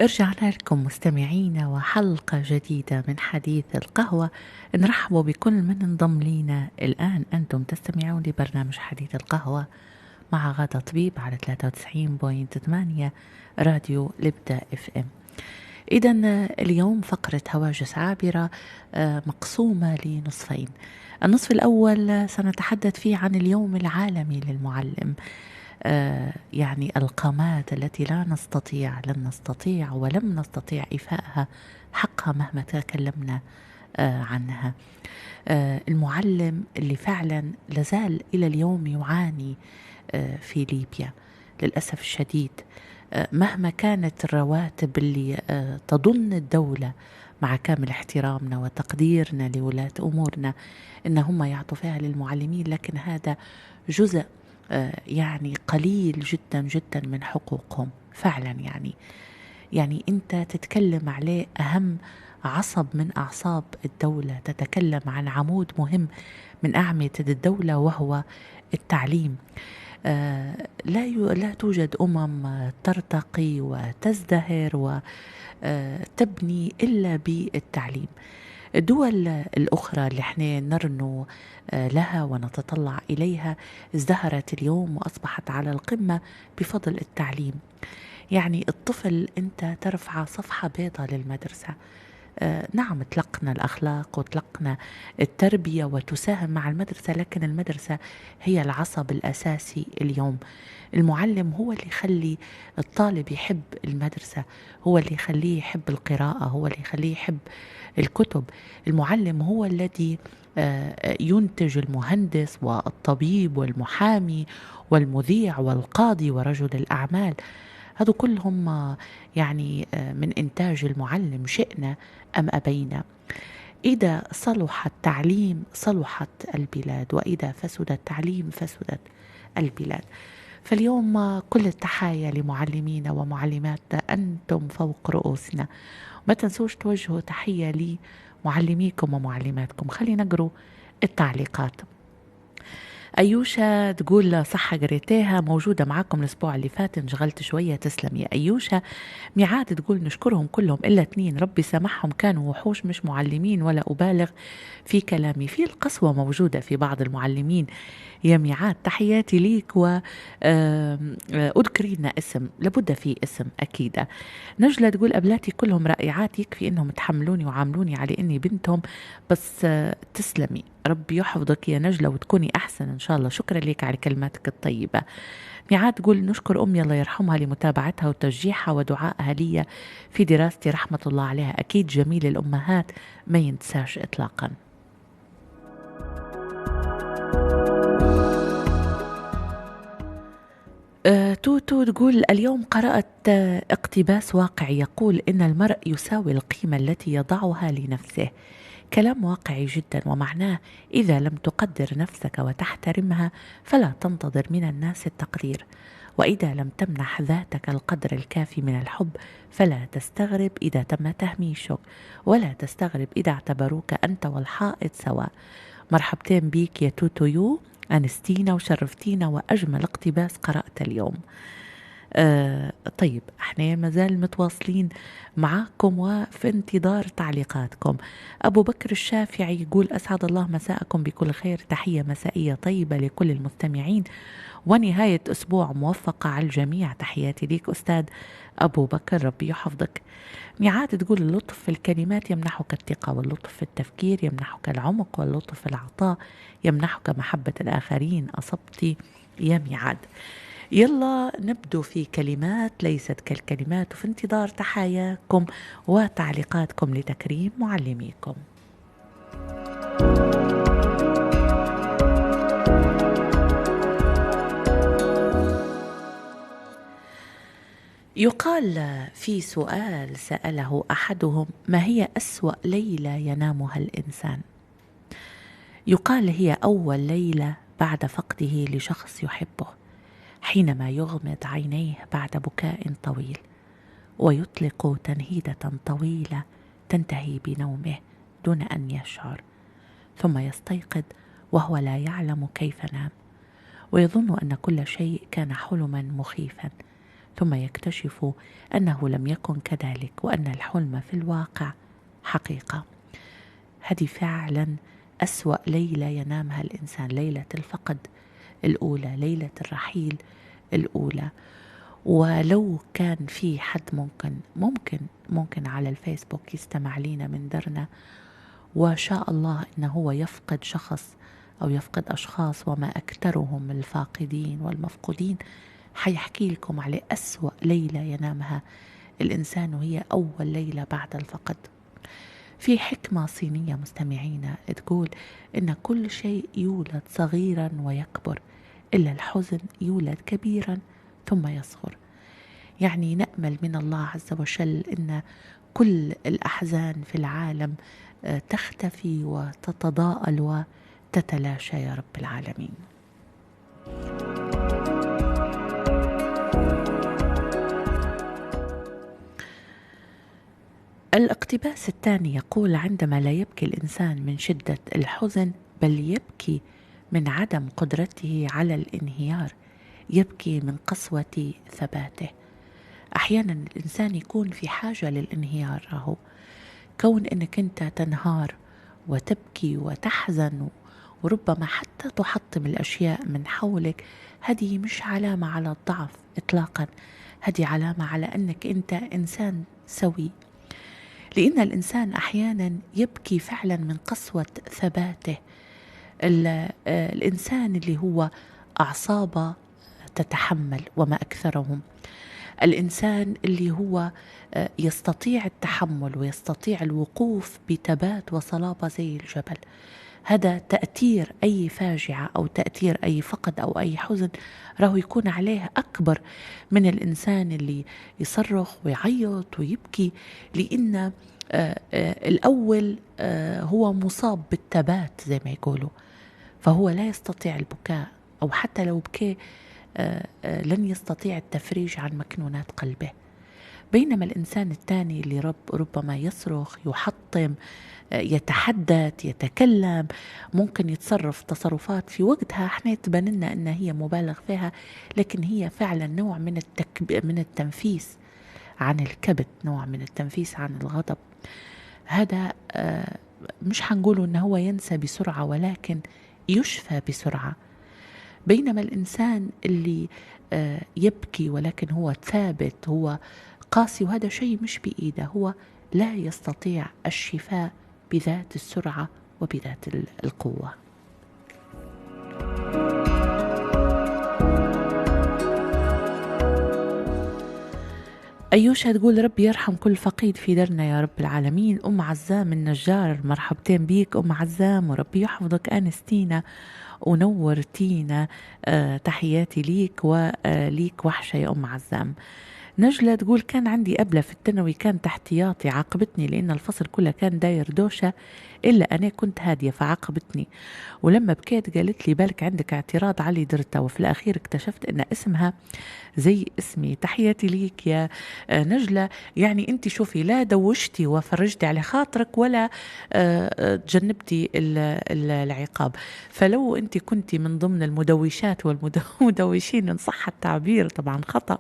رجعنا لكم مستمعينا وحلقة جديدة من حديث القهوة. نرحبوا بكل من انضم لينا الآن. أنتم تستمعون لبرنامج حديث القهوة مع غادة طبيب على 93.8 راديو لبدأ FM. إذن اليوم فقرة هواجس عابرة مقسومة لنصفين. النصف الأول سنتحدث فيه عن اليوم العالمي للمعلم، يعني القامات التي لن نستطيع ولم نستطيع إيفائها حقها مهما تكلمنا عنها. المعلم اللي فعلا لازال إلى اليوم يعاني في ليبيا للأسف الشديد، مهما كانت الرواتب اللي تظن الدولة مع كامل احترامنا وتقديرنا لولاة أمورنا إن هم يعطوا فيها للمعلمين، لكن هذا جزء يعني قليل جدا جدا من حقوقهم فعلا. يعني أنت تتكلم عليه أهم عصب من أعصاب الدولة، تتكلم عن عمود مهم من أعمدة الدولة وهو التعليم. لا توجد ترتقي وتزدهر وتبني إلا بالتعليم. الدول الأخرى اللي احنا نرنو لها ونتطلع إليها ازدهرت اليوم وأصبحت على القمة بفضل التعليم. يعني الطفل أنت ترفع صفحة بيضاء للمدرسة، نعم تلقنا الأخلاق وتلقنا التربية وتساهم مع المدرسة، لكن المدرسة هي العصب الأساسي اليوم. المعلم هو اللي يخلي الطالب يحب المدرسة، هو اللي يخليه يحب القراءة، هو اللي يخليه يحب الكتب. المعلم هو الذي ينتج المهندس والطبيب والمحامي والمذيع والقاضي ورجل الأعمال. هذو كلهم يعني من إنتاج المعلم، شئنا أم أبينا. إذا صلح التعليم صلحت البلاد، وإذا فسد التعليم فسدت البلاد. فاليوم كل التحايا لمعلمين ومعلمات، أنتم فوق رؤوسنا. ما تنسوش توجهوا تحية لمعلميكم ومعلماتكم. خلينا نقرأ التعليقات. أيوشة تقول صح قريتيها، موجودة معاكم الأسبوع اللي فات، انشغلت شوية. تسلم يا أيوشة. ميعاد تقول نشكرهم كلهم إلا 2، ربي سامحهم كانوا وحوش مش معلمين، ولا أبالغ في كلامي. في القسوة موجودة في بعض المعلمين يا ميعاد. تحياتي ليك، وأذكري لنا اسم، لابد في اسم أكيد. نجلة تقول أبلاتي كلهم رائعات، يكفي إنهم تحملوني وعاملوني على إني بنتهم بس. تسلمي، ربي يحفظك يا نجلة وتكوني أحسن إن شاء الله. شكرا لك على كلماتك الطيبة. ميعاد تقول نشكر أمي الله يرحمها لمتابعتها وتشجيعها ودعائها لي في دراستي، رحمة الله عليها. أكيد جميل الأمهات ما ينساش إطلاقا. توتو تقول اليوم قرأت اقتباس واقعي يقول إن المرء يساوي القيمة التي يضعها لنفسه. كلام واقعي جدا، ومعناه إذا لم تقدر نفسك وتحترمها فلا تنتظر من الناس التقدير، وإذا لم تمنح ذاتك القدر الكافي من الحب فلا تستغرب إذا تم تهميشك، ولا تستغرب إذا اعتبروك أنت والحائط سواء. مرحبتين بيك يا توتو، أنستينا وشرفتينا، وأجمل اقتباس قرأت اليوم. طيب احنا مازال متواصلين معاكم وفي انتظار تعليقاتكم. أبو بكر الشافعي يقول أسعد الله مساءكم بكل خير، تحية مسائية طيبة لكل المستمعين ونهاية أسبوع موفقة على الجميع. تحياتي ليك أستاذ أبو بكر، ربي يحفظك. ميعاد تقول اللطف في الكلمات يمنحك الثقة، واللطف في التفكير يمنحك العمق، واللطف في العطاء يمنحك محبة الآخرين. أصبتي يا ميعاد. يلا نبدو في كلمات ليست كالكلمات، وفي انتظار تحاياكم وتعليقاتكم لتكريم معلميكم. يقال في سؤال سأله أحدهم ما هي أسوأ ليلة ينامها الإنسان؟ يقال هي أول ليلة بعد فقده لشخص يحبه، حينما يغمض عينيه بعد بكاء طويل ويطلق تنهيدة طويلة تنتهي بنومه دون أن يشعر، ثم يستيقظ وهو لا يعلم كيف نام، ويظن أن كل شيء كان حلما مخيفا، ثم يكتشف أنه لم يكن كذلك، وأن الحلم في الواقع حقيقة. هذه فعلا أسوأ ليلة ينامها الإنسان، ليلة الفقد الأولى، ليلة الرحيل الأولى. ولو كان في حد ممكن على الفيسبوك يستمع لينا من درنا وشاء الله إنه هو يفقد شخص أو يفقد أشخاص، وما أكثرهم الفاقدين والمفقودين، حيحكي لكم على أسوأ ليلة ينامها الإنسان، وهي أول ليلة بعد الفقد. في حكمة صينية مستمعينا تقول إن كل شيء يولد صغيرا ويكبر، إلا الحزن يولد كبيرا ثم يصغر. يعني نأمل من الله عز وجل إن كل الأحزان في العالم تختفي وتتضاءل وتتلاشى يا رب العالمين. الاقتباس الثاني يقول عندما لا يبكي الإنسان من شدة الحزن، بل يبكي من عدم قدرته على الانهيار، يبكي من قسوة ثباته. أحيانا الإنسان يكون في حاجة للانهيار، راهو كون أنك أنت تنهار وتبكي وتحزن وربما حتى تحطم الأشياء من حولك، هذه مش علامة على الضعف إطلاقا، هذه علامة على أنك أنت إنسان سوي. لأن الإنسان أحيانا يبكي فعلا من قسوة ثباته. الإنسان اللي هو أعصابه تتحمل وما أكثرهم، الإنسان اللي هو يستطيع التحمل ويستطيع الوقوف بثبات وصلابة زي الجبل، هذا تأثير أي فاجعة أو تأثير أي فقد أو أي حزن راهو يكون عليه أكبر من الإنسان اللي يصرخ ويعيط ويبكي، لأن الأول هو مصاب بالثبات زي ما يقولوا، فهو لا يستطيع البكاء، أو حتى لو بكى لن يستطيع التفريج عن مكنونات قلبه. بينما الإنسان الثاني اللي ربما يصرخ، يحطم، يتحدث، يتكلم، ممكن يتصرف تصرفات في وقتها احنا تبان لنا ان هي مبالغ فيها، لكن هي فعلا نوع من التنفيس عن الكبت، نوع من التنفيس عن الغضب. هذا مش حنقوله انه هو ينسى بسرعة، ولكن يشفى بسرعة. بينما الإنسان اللي يبكي ولكن هو ثابت، هو قاسي، وهذا شيء مش بإيده، هو لا يستطيع الشفاء بذات السرعة وبذات القوة. أيوشا تقول ربي يرحم كل فقيد في درنا يا رب العالمين. أم عزام النجار، مرحبتين بيك أم عزام، وربي يحفظك أنستينا ونورتينا. تحياتي ليك وليك وحشة يا أم عزام. نجلة تقول كان عندي أبلة في الثانوي كانت احتياطي، عاقبتني لأن الفصل كله كان داير دوشة إلا أنا كنت هادية فعاقبتني، ولما بكيت قالت لي بالك عندك اعتراض علي درته، وفي الأخير اكتشفت أن اسمها زي اسمي. تحياتي ليك يا نجلة. يعني أنت شوفي، لا دوشتي وفرجتي على خاطرك ولا تجنبتي العقاب. فلو أنت كنتي من ضمن المدوشات والمدوشين إن صح التعبير، طبعا خطأ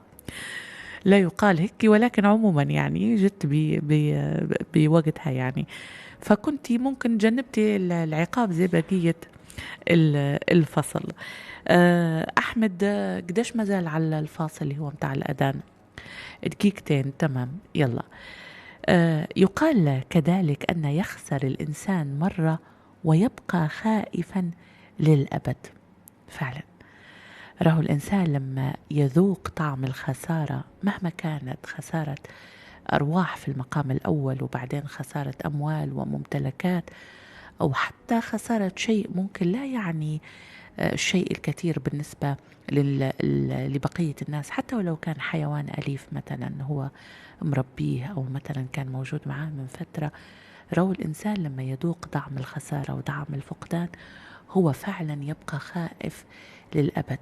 لا يقال هيك، ولكن عموما يعني جت بوقتها يعني، فكنتي ممكن جنبتي العقاب زي بقية الفصل. أحمد قديش مازال على الفاصل اللي هو متاع الأذان؟ دقيقتين تمام، يلا. يقال كذلك أن يخسر الإنسان مرة ويبقى خائفا للأبد. فعلا راهو الإنسان لما يذوق طعم الخسارة، مهما كانت خسارة أرواح في المقام الأول، وبعدين خسارة أموال وممتلكات، أو حتى خسارة شيء ممكن لا يعني الشيء الكثير بالنسبة لبقية الناس، حتى ولو كان حيوان أليف مثلا هو مربيه أو مثلا كان موجود معاه من فترة، راهو الإنسان لما يذوق طعم الخسارة وطعم الفقدان هو فعلا يبقى خائف للأبد.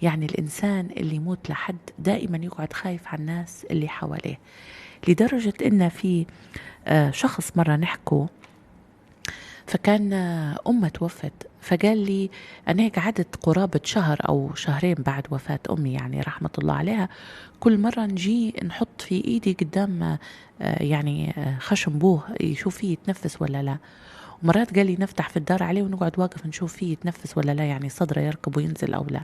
يعني الإنسان اللي يموت لحد دائما يقعد خايف على الناس اللي حواليه، لدرجة إن في شخص مرة نحكو، فكان أمه توفت، فقال لي أنا قعدت قرابة شهر أو شهرين بعد وفاة أمي يعني رحمة الله عليها، كل مرة نجي نحط في إيدي قدام يعني خشم بوه يشوف فيه يتنفس ولا لا، ومرات قال لي نفتح في الدار عليه ونقعد واقف نشوف فيه يتنفس ولا لا، يعني صدره يركب وينزل أو لا.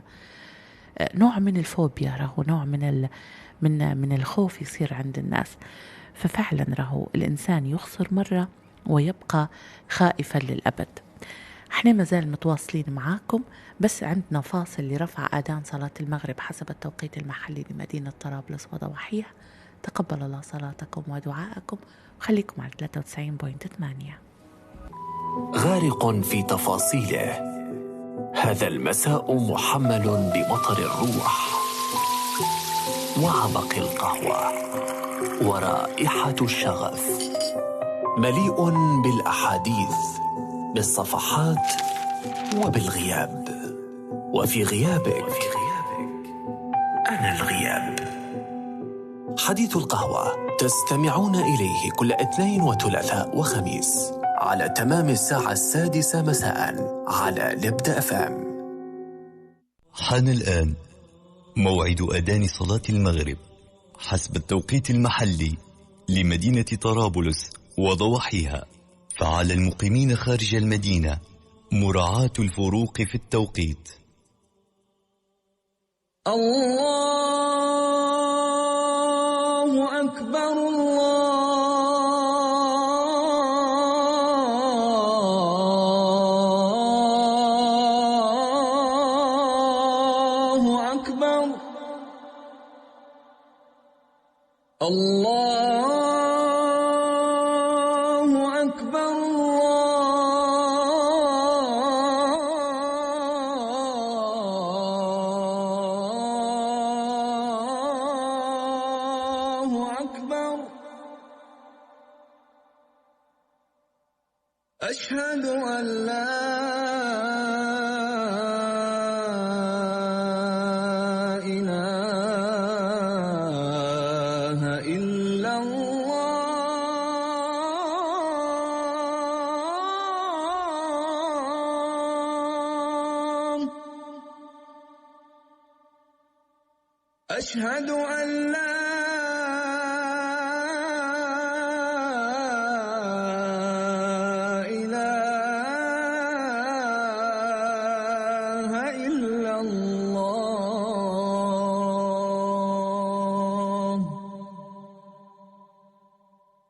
نوع من الفوبيا، راهو نوع من الخوف يصير عند الناس. ففعلا راهو الإنسان يخسر مرة ويبقى خائفا للأبد. احنا مازال متواصلين معاكم، بس عندنا فاصل لرفع آذان صلاة المغرب حسب التوقيت المحلي لمدينة طرابلس وضواحيها. تقبل الله صلاتكم ودعاءكم، وخليكم على 93.8. غارق في تفاصيله، هذا المساء محمل بمطر الروح وعبق القهوة ورائحة الشغف، مليء بالأحاديث، بالصفحات وبالغياب، وفي غيابك أنا الغياب. حديث القهوة تستمعون إليه كل اثنين وثلاثاء وخميس على تمام الساعة 6 مساء على لبدأ FM. حان الآن موعد أذان صلاة المغرب حسب التوقيت المحلي لمدينة طرابلس وضواحيها، فعلى المقيمين خارج المدينة مراعاة الفروق في التوقيت. الله أكبر الله الله أكبر الله أكبر أشهد أن لا أشهد أن لا إله إلا الله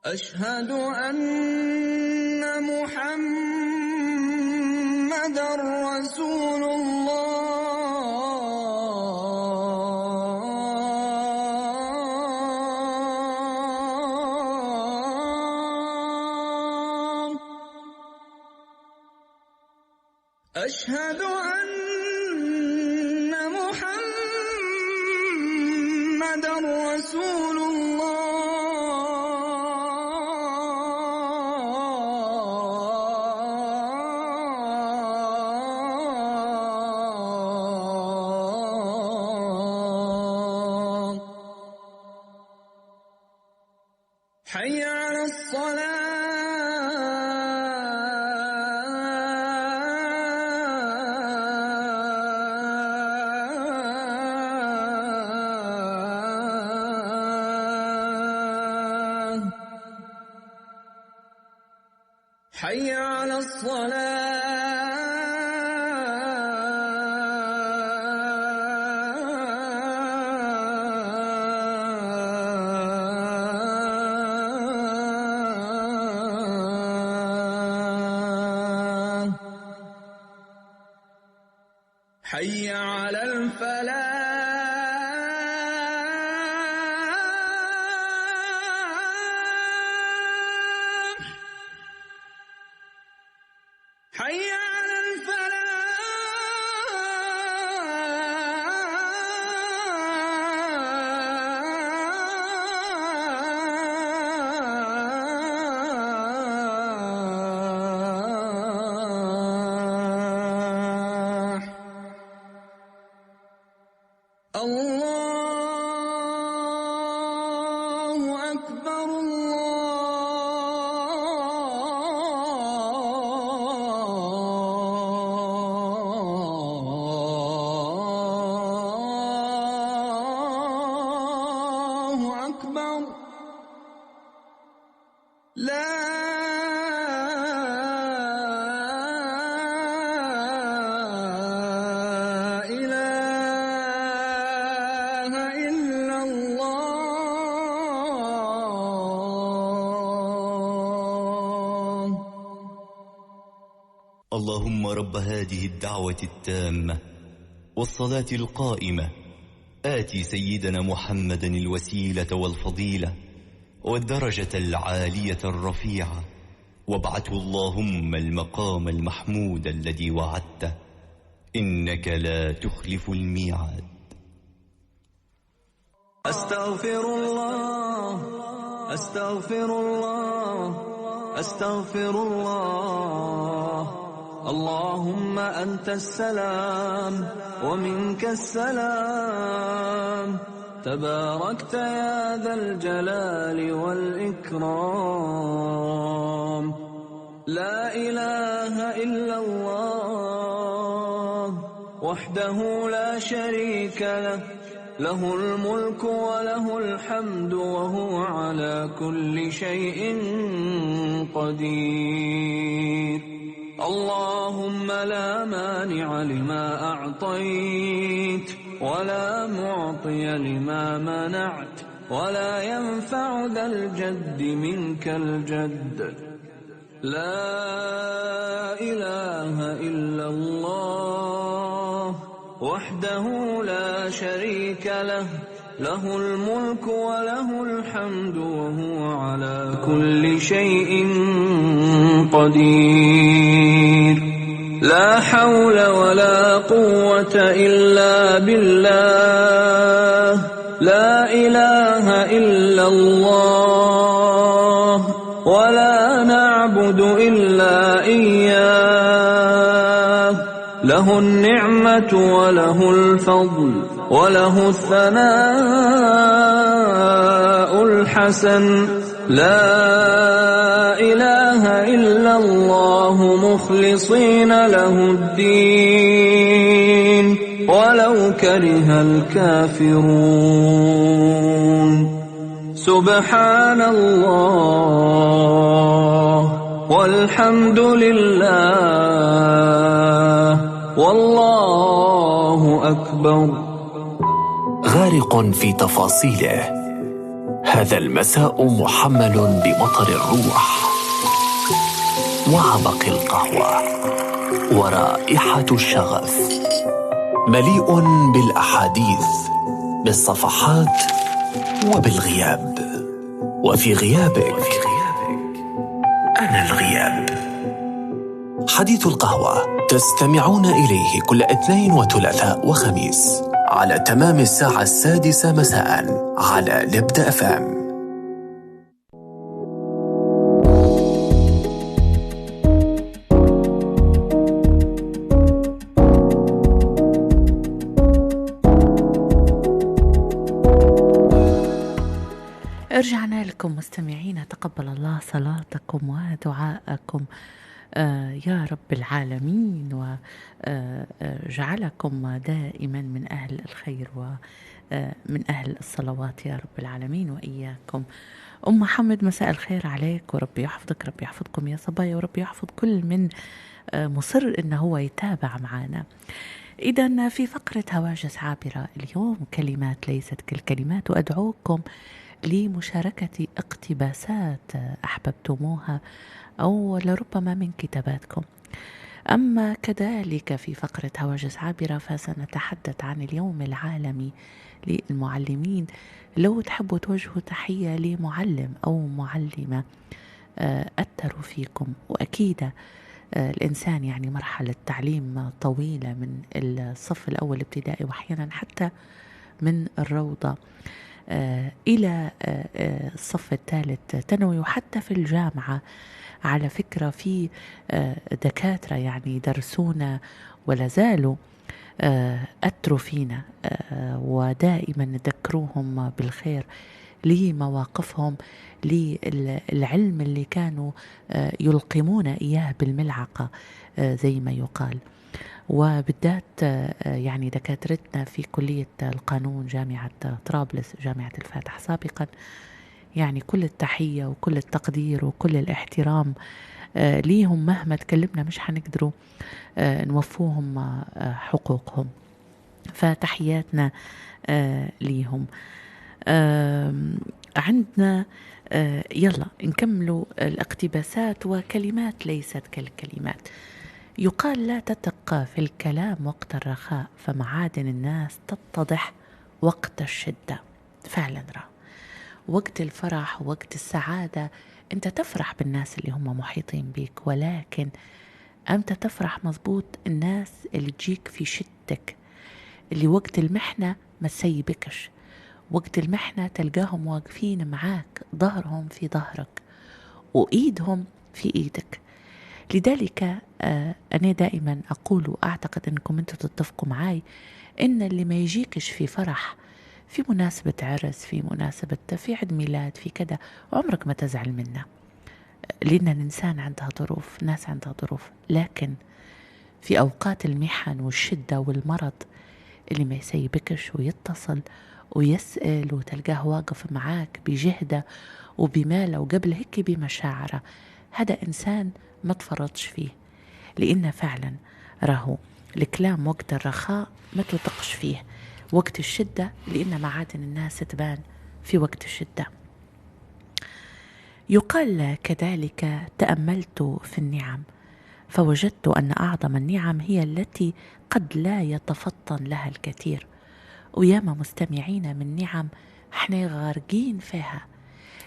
أشهد أن محمدًا رسول الله أشهد أن محمدًا رسول الله حي على الصلاة حي على الصلاة حي على الفلاح حي على الفلاح الله أكبر الله أكبر لا إله إلا الله اللهم رب هذه الدعوة التامة والصلاة القائمة آتي سيدنا محمدا الوسيلة والفضيلة والدرجة العالية الرفيعة وابعثه اللهم المقام المحمود الذي وعدته إنك لا تخلف الميعاد. أستغفر الله أستغفر الله أستغفر الله اللهم أنت السلام ومنك السلام تباركت يا ذا الجلال والإكرام لا إله إلا الله وحده لا شريك له له الملك وله الحمد وهو على كل شيء قدير اللهم لا مانع لما أعطيت ولا معطي لما منعت ولا ينفع ذا الجد منك الجد لا إله إلا الله وحده لا شريك له له الملك وله الحمد وهو على كل شيء قدير. لا حول ولا قوة إلا بالله، لا إله إلا الله، ولا نعبد إلا إياه. له النعمة وله الفضل وله الثناء الحسن. لا إله إلا الله مخلصين له الدين ولو كره الكافرون. سبحان الله والحمد لله والله أكبر. غارق في تفاصيله، هذا المساء محمل بمطر الروح وعبق القهوة ورائحة الشغف، مليء بالأحاديث، بالصفحات وبالغياب، وفي غيابك أنا الغياب. حديث القهوة تستمعون إليه كل اثنين وثلاثاء وخميس على تمام الساعة 6 مساء على لبدأ FM. رجعنا لكم مستمعين، تقبل الله صلاتكم ودعاءكم يا رب العالمين، وجعلكم دائما من أهل الخير ومن أهل الصلوات يا رب العالمين وإياكم. أم محمد، مساء الخير عليك، وربي يحفظك، ربي يحفظكم يا صبايا، وربي يحفظ كل من مصر إنه هو يتابع معنا. إذن في فقرة هواجس عابرة اليوم كلمات ليست كالكلمات، وأدعوكم لمشاركة اقتباسات أحببتموها أو لربما من كتاباتكم. أما كذلك في فقرة هواجس عابرة فسنتحدث عن اليوم العالمي للمعلمين. لو تحبوا توجهوا تحية لمعلم أو معلمة أثروا فيكم، وأكيد الإنسان يعني مرحلة تعليم طويلة من الصف الأول ابتدائي وأحيانا حتى من الروضة إلى الصف الثالث ثانوي وحتى في الجامعة. على فكرة في دكاترة يعني درسونا ولا زالوا أثروا فينا، ودائما نذكروهم بالخير لمواقفهم، للعلم اللي كانوا يلقمون إياه بالملعقة زي ما يقال. وبالذات يعني دكاترتنا في كلية القانون جامعة طرابلس، جامعة الفاتح سابقا، يعني كل التحية وكل التقدير وكل الاحترام ليهم. مهما تكلمنا مش حنقدروا نوفوهم حقوقهم، فتحياتنا ليهم. عندنا يلا نكملوا الاقتباسات وكلمات ليست كالكلمات. يقال لا تثق في الكلام وقت الرخاء، فمعادن الناس تتضح وقت الشدة. فعلا وقت الفرح ووقت السعادة انت تفرح بالناس اللي هم محيطين بيك، ولكن أمتى تفرح مزبوط؟ الناس اللي تجيك في شدتك، اللي وقت المحنة ما تسيبكش، وقت المحنة تلقاهم واقفين معاك، ظهرهم في ظهرك وإيدهم في إيدك. لذلك أنا دائما أقول وأعتقد أنكم أنتم تتفقوا معي إن اللي ما يجيكش في فرح، في مناسبة عرس، في مناسبة في عيد ميلاد، في كذا، عمرك ما تزعل منه، لأن الإنسان عندها ظروف، ناس عندها ظروف. لكن في أوقات المحن والشدة والمرض اللي ما يسيبكش ويتصل ويسأل وتلقاه واقف معاك بجهده وبماله وقبل هيك بمشاعره، هذا إنسان ما تفرطش فيه، لأن فعلا راهو الكلام وقت الرخاء ما تطقش فيه، وقت الشدة لأن معادن الناس تبان في وقت الشدة. يقال كذلك تأملت في النعم فوجدت أن أعظم النعم هي التي قد لا يتفطن لها الكثير، وياما مستمعينا من نعم احنا غارقين فيها،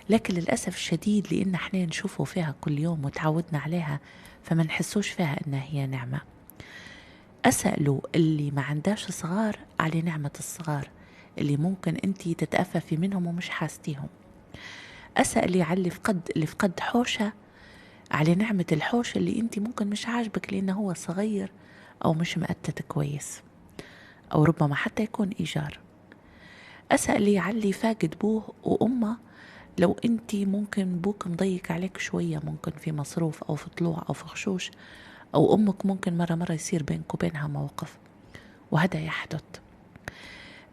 لكن للأسف الشديد لأن احنا نشوفه فيها كل يوم وتعودنا عليها فما نحسوش فيها إنها هي نعمة. أسألوا اللي ما عنداش صغار على نعمة الصغار اللي ممكن انتي تتأففي منهم ومش حاستيهم. أسألي على اللي فقد حوشة على نعمة الحوش اللي انتي ممكن مش عاجبك لأنه هو صغير أو مش مأتت كويس أو ربما حتى يكون إيجار. أسألي على اللي فاقد بوه وأمه لو انتي ممكن بوك مضيق عليك شوية، ممكن في مصروف أو في طلوع أو في خشوش، أو أمك ممكن مرة يصير بينك وبينها موقف وهذا يحدث.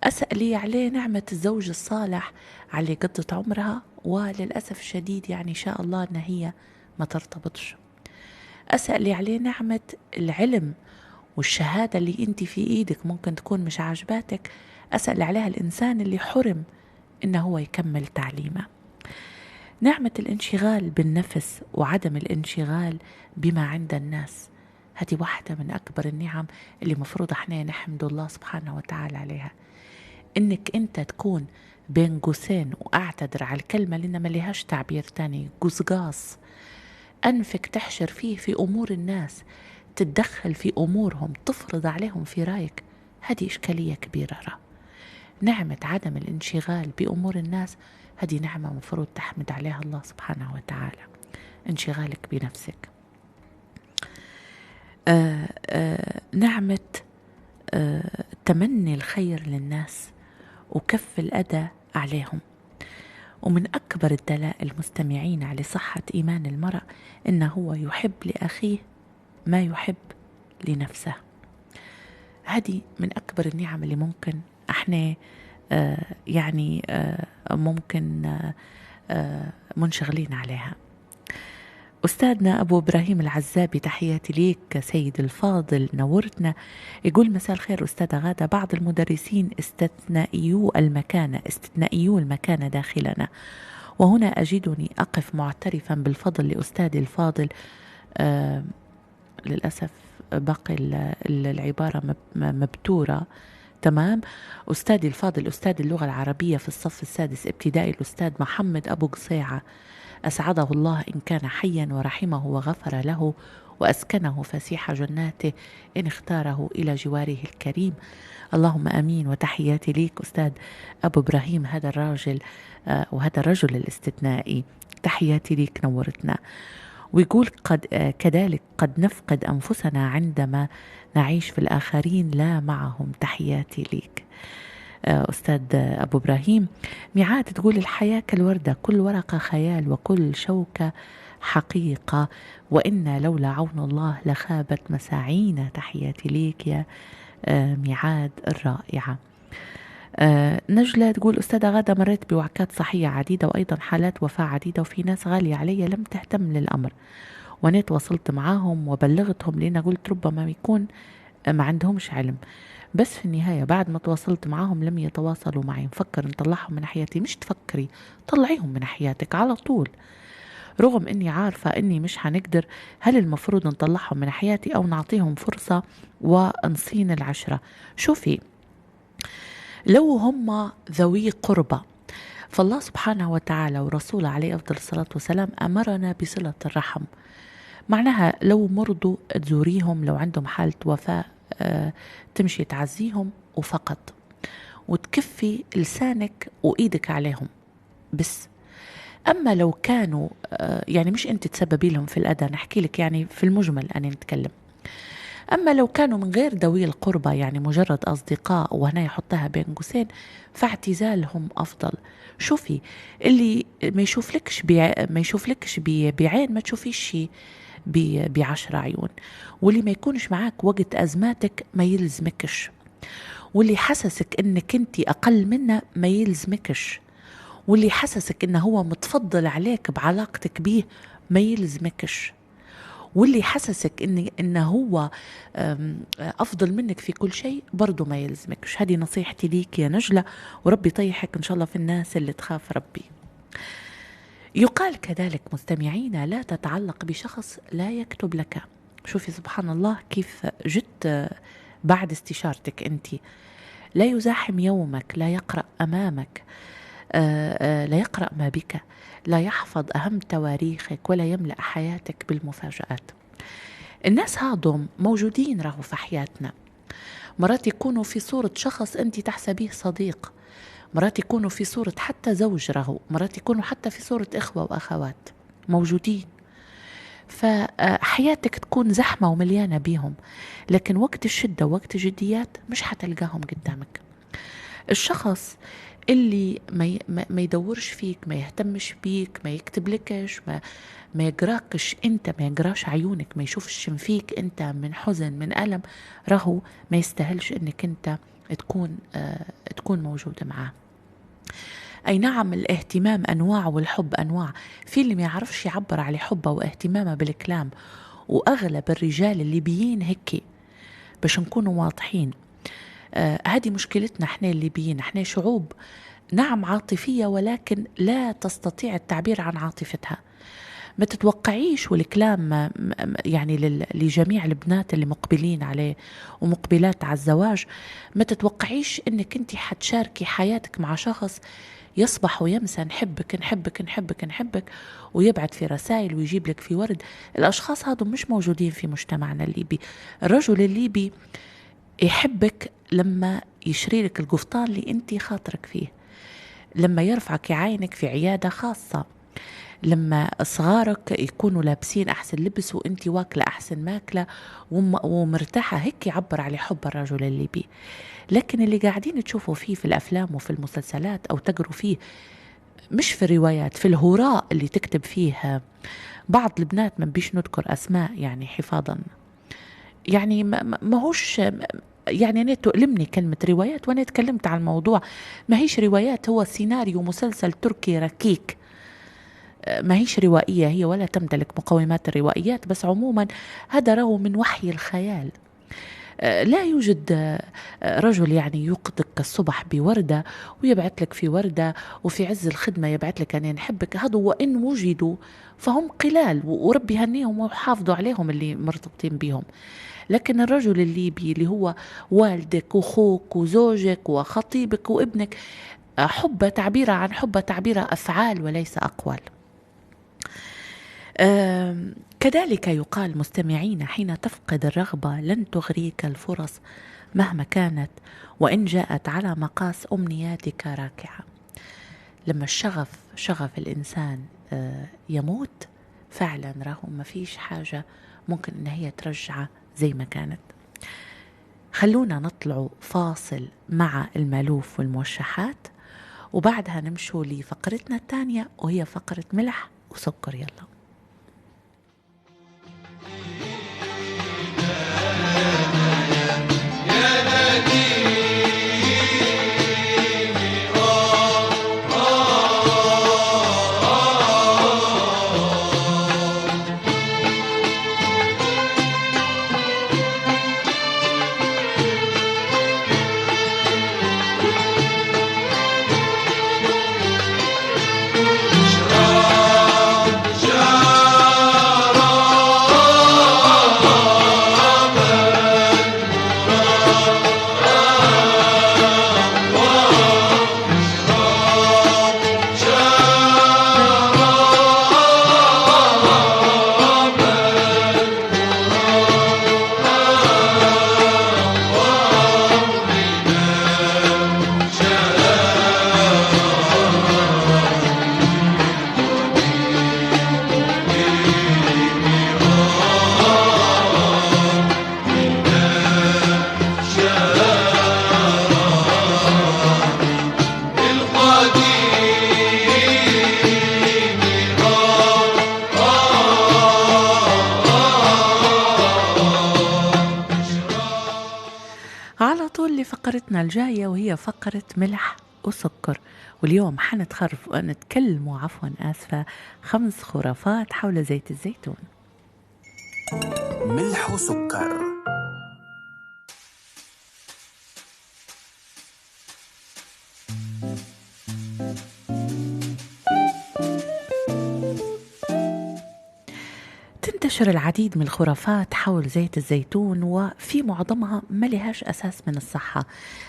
أسألي عليه نعمة الزوج الصالح على قضة عمرها وللأسف الشديد يعني شاء الله أن هي ما ترتبطش. أسألي عليه نعمة العلم والشهادة اللي انت في ايدك ممكن تكون مش عاجباتك، أسأل عليها الإنسان اللي حرم إنه هو يكمل تعليمه. نعمة الانشغال بالنفس وعدم الانشغال بما عند الناس، هذه واحدة من أكبر النعم اللي مفروض احنا نحمد الله سبحانه وتعالى عليها. إنك أنت تكون بين قوسين، وأعتذر على الكلمة لأن ما لهاش تعبير تاني، قصقاص، أنفك تحشر فيه في أمور الناس، تتدخل في أمورهم، تفرض عليهم في رأيك، هذه إشكالية كبيرة. نعمة عدم الانشغال بأمور الناس هذه نعمة مفروض تحمد عليها الله سبحانه وتعالى. انشغالك بنفسك. نعمة تمني الخير للناس وكف الأذى عليهم. ومن أكبر الدلائل مستمعين على صحة إيمان المرء إنه هو يحب لأخيه ما يحب لنفسه. هذه من أكبر النعم اللي ممكن احنا ممكن منشغلين عليها. أستاذنا أبو إبراهيم العزابي، تحياتي ليك سيد الفاضل، نورتنا. يقول مساء الخير أستاذة غادة، بعض المدرسين استثنائيو المكانة داخلنا، وهنا أجدني أقف معترفا بالفضل لأستاذي الفاضل. للأسف باقي العبارة مبتورة. تمام. أستاذي الفاضل أستاذ اللغة العربية في الصف السادس ابتدائي الأستاذ محمد أبو قصيعة، أسعده الله إن كان حيا ورحمه وغفر له وأسكنه فسيح جناته إن اختاره إلى جواره الكريم، اللهم أمين. وتحياتي ليك أستاذ أبو إبراهيم، هذا الراجل وهذا الرجل الاستثنائي، تحياتي ليك، نورتنا. ويقول كذلك قد نفقد أنفسنا عندما نعيش في الآخرين لا معهم، تحياتي ليك أستاذ أبو إبراهيم. ميعاد تقول الحياة كالوردة، كل ورقة خيال وكل شوكة حقيقة، وإن لولا عون الله لخابت مساعينا، تحياتي ليك يا ميعاد الرائعة. نجلة تقول أستاذة غادة، مريت بوعكات صحية عديدة وأيضا حالات وفاة عديدة، وفي ناس غالية علي لم تهتم للأمر، وأنا تواصلت معاهم وبلغتهم لأن قلت ربما يكون ما عندهمش علم، بس في النهاية بعد ما تواصلت معاهم لم يتواصلوا معي. نفكر نطلعهم من حياتي. مش تفكري، طلعيهم من حياتك على طول، رغم أني عارفة أني مش هنقدر. هل المفروض نطلعهم من حياتي أو نعطيهم فرصة ونصين العشرة؟ شوفي، لو هم ذوي قربة فالله سبحانه وتعالى ورسوله عليه أفضل الصلاة والسلام أمرنا بصلة الرحم. معناها لو مرضوا تزوريهم، لو عندهم حالة وفاة تمشي تعزيهم وفقط، وتكفي لسانك وإيدك عليهم بس. أما لو كانوا يعني مش أنت تسببي لهم في الأذى، نحكي لك يعني في المجمل أنا نتكلم. أما لو كانوا من غير ذوي القربى يعني مجرد أصدقاء، وهنا يحطها بين قوسين، فاعتزالهم أفضل. شوفي، اللي ما يشوفلكش بعين ما تشوفيش ب10 عيون، واللي ما يكونش معاك وقت أزماتك ما يلزمكش، واللي حسسك إنك أنت أقل منه ما يلزمكش، واللي حسسك إنه هو متفضل عليك بعلاقتك بيه ما يلزمكش، واللي حسسك إنه هو أفضل منك في كل شيء برضو ما يلزمكش. هذه نصيحتي ليك يا نجلة، وربي طيحك إن شاء الله في الناس اللي تخاف ربي. يقال كذلك مستمعينا لا تتعلق بشخص لا يكتب لك. شوفي سبحان الله كيف جدت بعد استشارتك أنت، لا يزاحم يومك، لا يقرأ أمامك، لا يقرأ ما بك، لا يحفظ أهم تواريخك، ولا يملأ حياتك بالمفاجآت. الناس هادم موجودين راهو في حياتنا، مرات يكونوا في صورة شخص أنت تحسبيه صديق، مرات يكونوا في صورة حتى زوج راهو، مرات يكونوا حتى في صورة إخوة وأخوات موجودين. فحياتك تكون زحمة ومليانة بيهم، لكن وقت الشدة ووقت الجديات مش حتلقاهم قدامك. الشخص اللي ما يدورش فيك، ما يهتمش بيك، ما يكتب لكش، ما يقراكش انت، ما يقراش عيونك، ما يشوفش فيك انت من حزن من ألم، راهو ما يستاهلش انك انت تكون موجودة معاه. أي نعم، الاهتمام أنواع والحب أنواع. في اللي ما يعرفش يعبر على حبه واهتمامه بالكلام، وأغلب الرجال اللي بيين هيك، باش نكونوا واضحين. هذه مشكلتنا احنا الليبيين، احنا شعوب نعم عاطفية ولكن لا تستطيع التعبير عن عاطفتها. ما تتوقعيش، والكلام يعني لجميع البنات اللي مقبلين عليه ومقبلات على الزواج، ما تتوقعيش انك انت حتشاركي حياتك مع شخص يصبح ويمسى نحبك نحبك نحبك نحبك، ويبعت في رسائل ويجيب لك في ورد. الأشخاص هذو مش موجودين في مجتمعنا الليبي. الرجل الليبي يحبك لما يشري لك القفطان اللي انت خاطرك فيه، لما يرفعك يعينك في عيادة خاصة، لما صغارك يكونوا لابسين أحسن لبس وانت واكلة أحسن ماكلة ومرتاحة، هيك يعبر على حب الرجل الليبي. لكن اللي قاعدين تشوفوا فيه في الأفلام وفي المسلسلات أو تقروا فيه، مش في الروايات، في الهراء اللي تكتب فيه بعض البنات، ما بيش نذكر أسماء يعني حفاظا، يعني ما هوش يعني أنا تؤلمني كلمة روايات، وأنا تكلمت عن الموضوع. ما هيش روايات، هو سيناريو مسلسل تركي ركيك، ما هيش روائية هي ولا تمتلك مقومات الروائيات، بس عموما هذا راهو من وحي الخيال. لا يوجد رجل يعني يوقظك الصبح بوردة ويبعث لك في وردة، وفي عز الخدمة يبعث لك أن نحبك. هذا وإن وجدوا فهم قلال، وربي هنيهم وحافظوا عليهم اللي مرتبطين بهم. لكن الرجل الليبي اللي هو والدك وخوك وزوجك وخطيبك وابنك، حب تعبيره عن حب تعبيره أفعال وليس أقوال. كذلك يقال مستمعين، حين تفقد الرغبة لن تغريك الفرص مهما كانت، وإن جاءت على مقاس أمنياتك راكعة. لما شغف الإنسان يموت فعلا، راهو ما فيش حاجة ممكن إن هي ترجعه زي ما كانت. خلونا نطلع فاصل مع المالوف والموشحات، وبعدها نمشوا لفقرتنا الثانية وهي فقرة ملح وسكر. يلا. فقرتنا الجاية وهي فقرة ملح وسكر، واليوم نتكلم 5 خرافات حول زيت الزيتون. ملح وسكر. ينتشر العديد من الخرافات حول زيت الزيتون، وفي معظمها ما لهاش أساس من الصحة،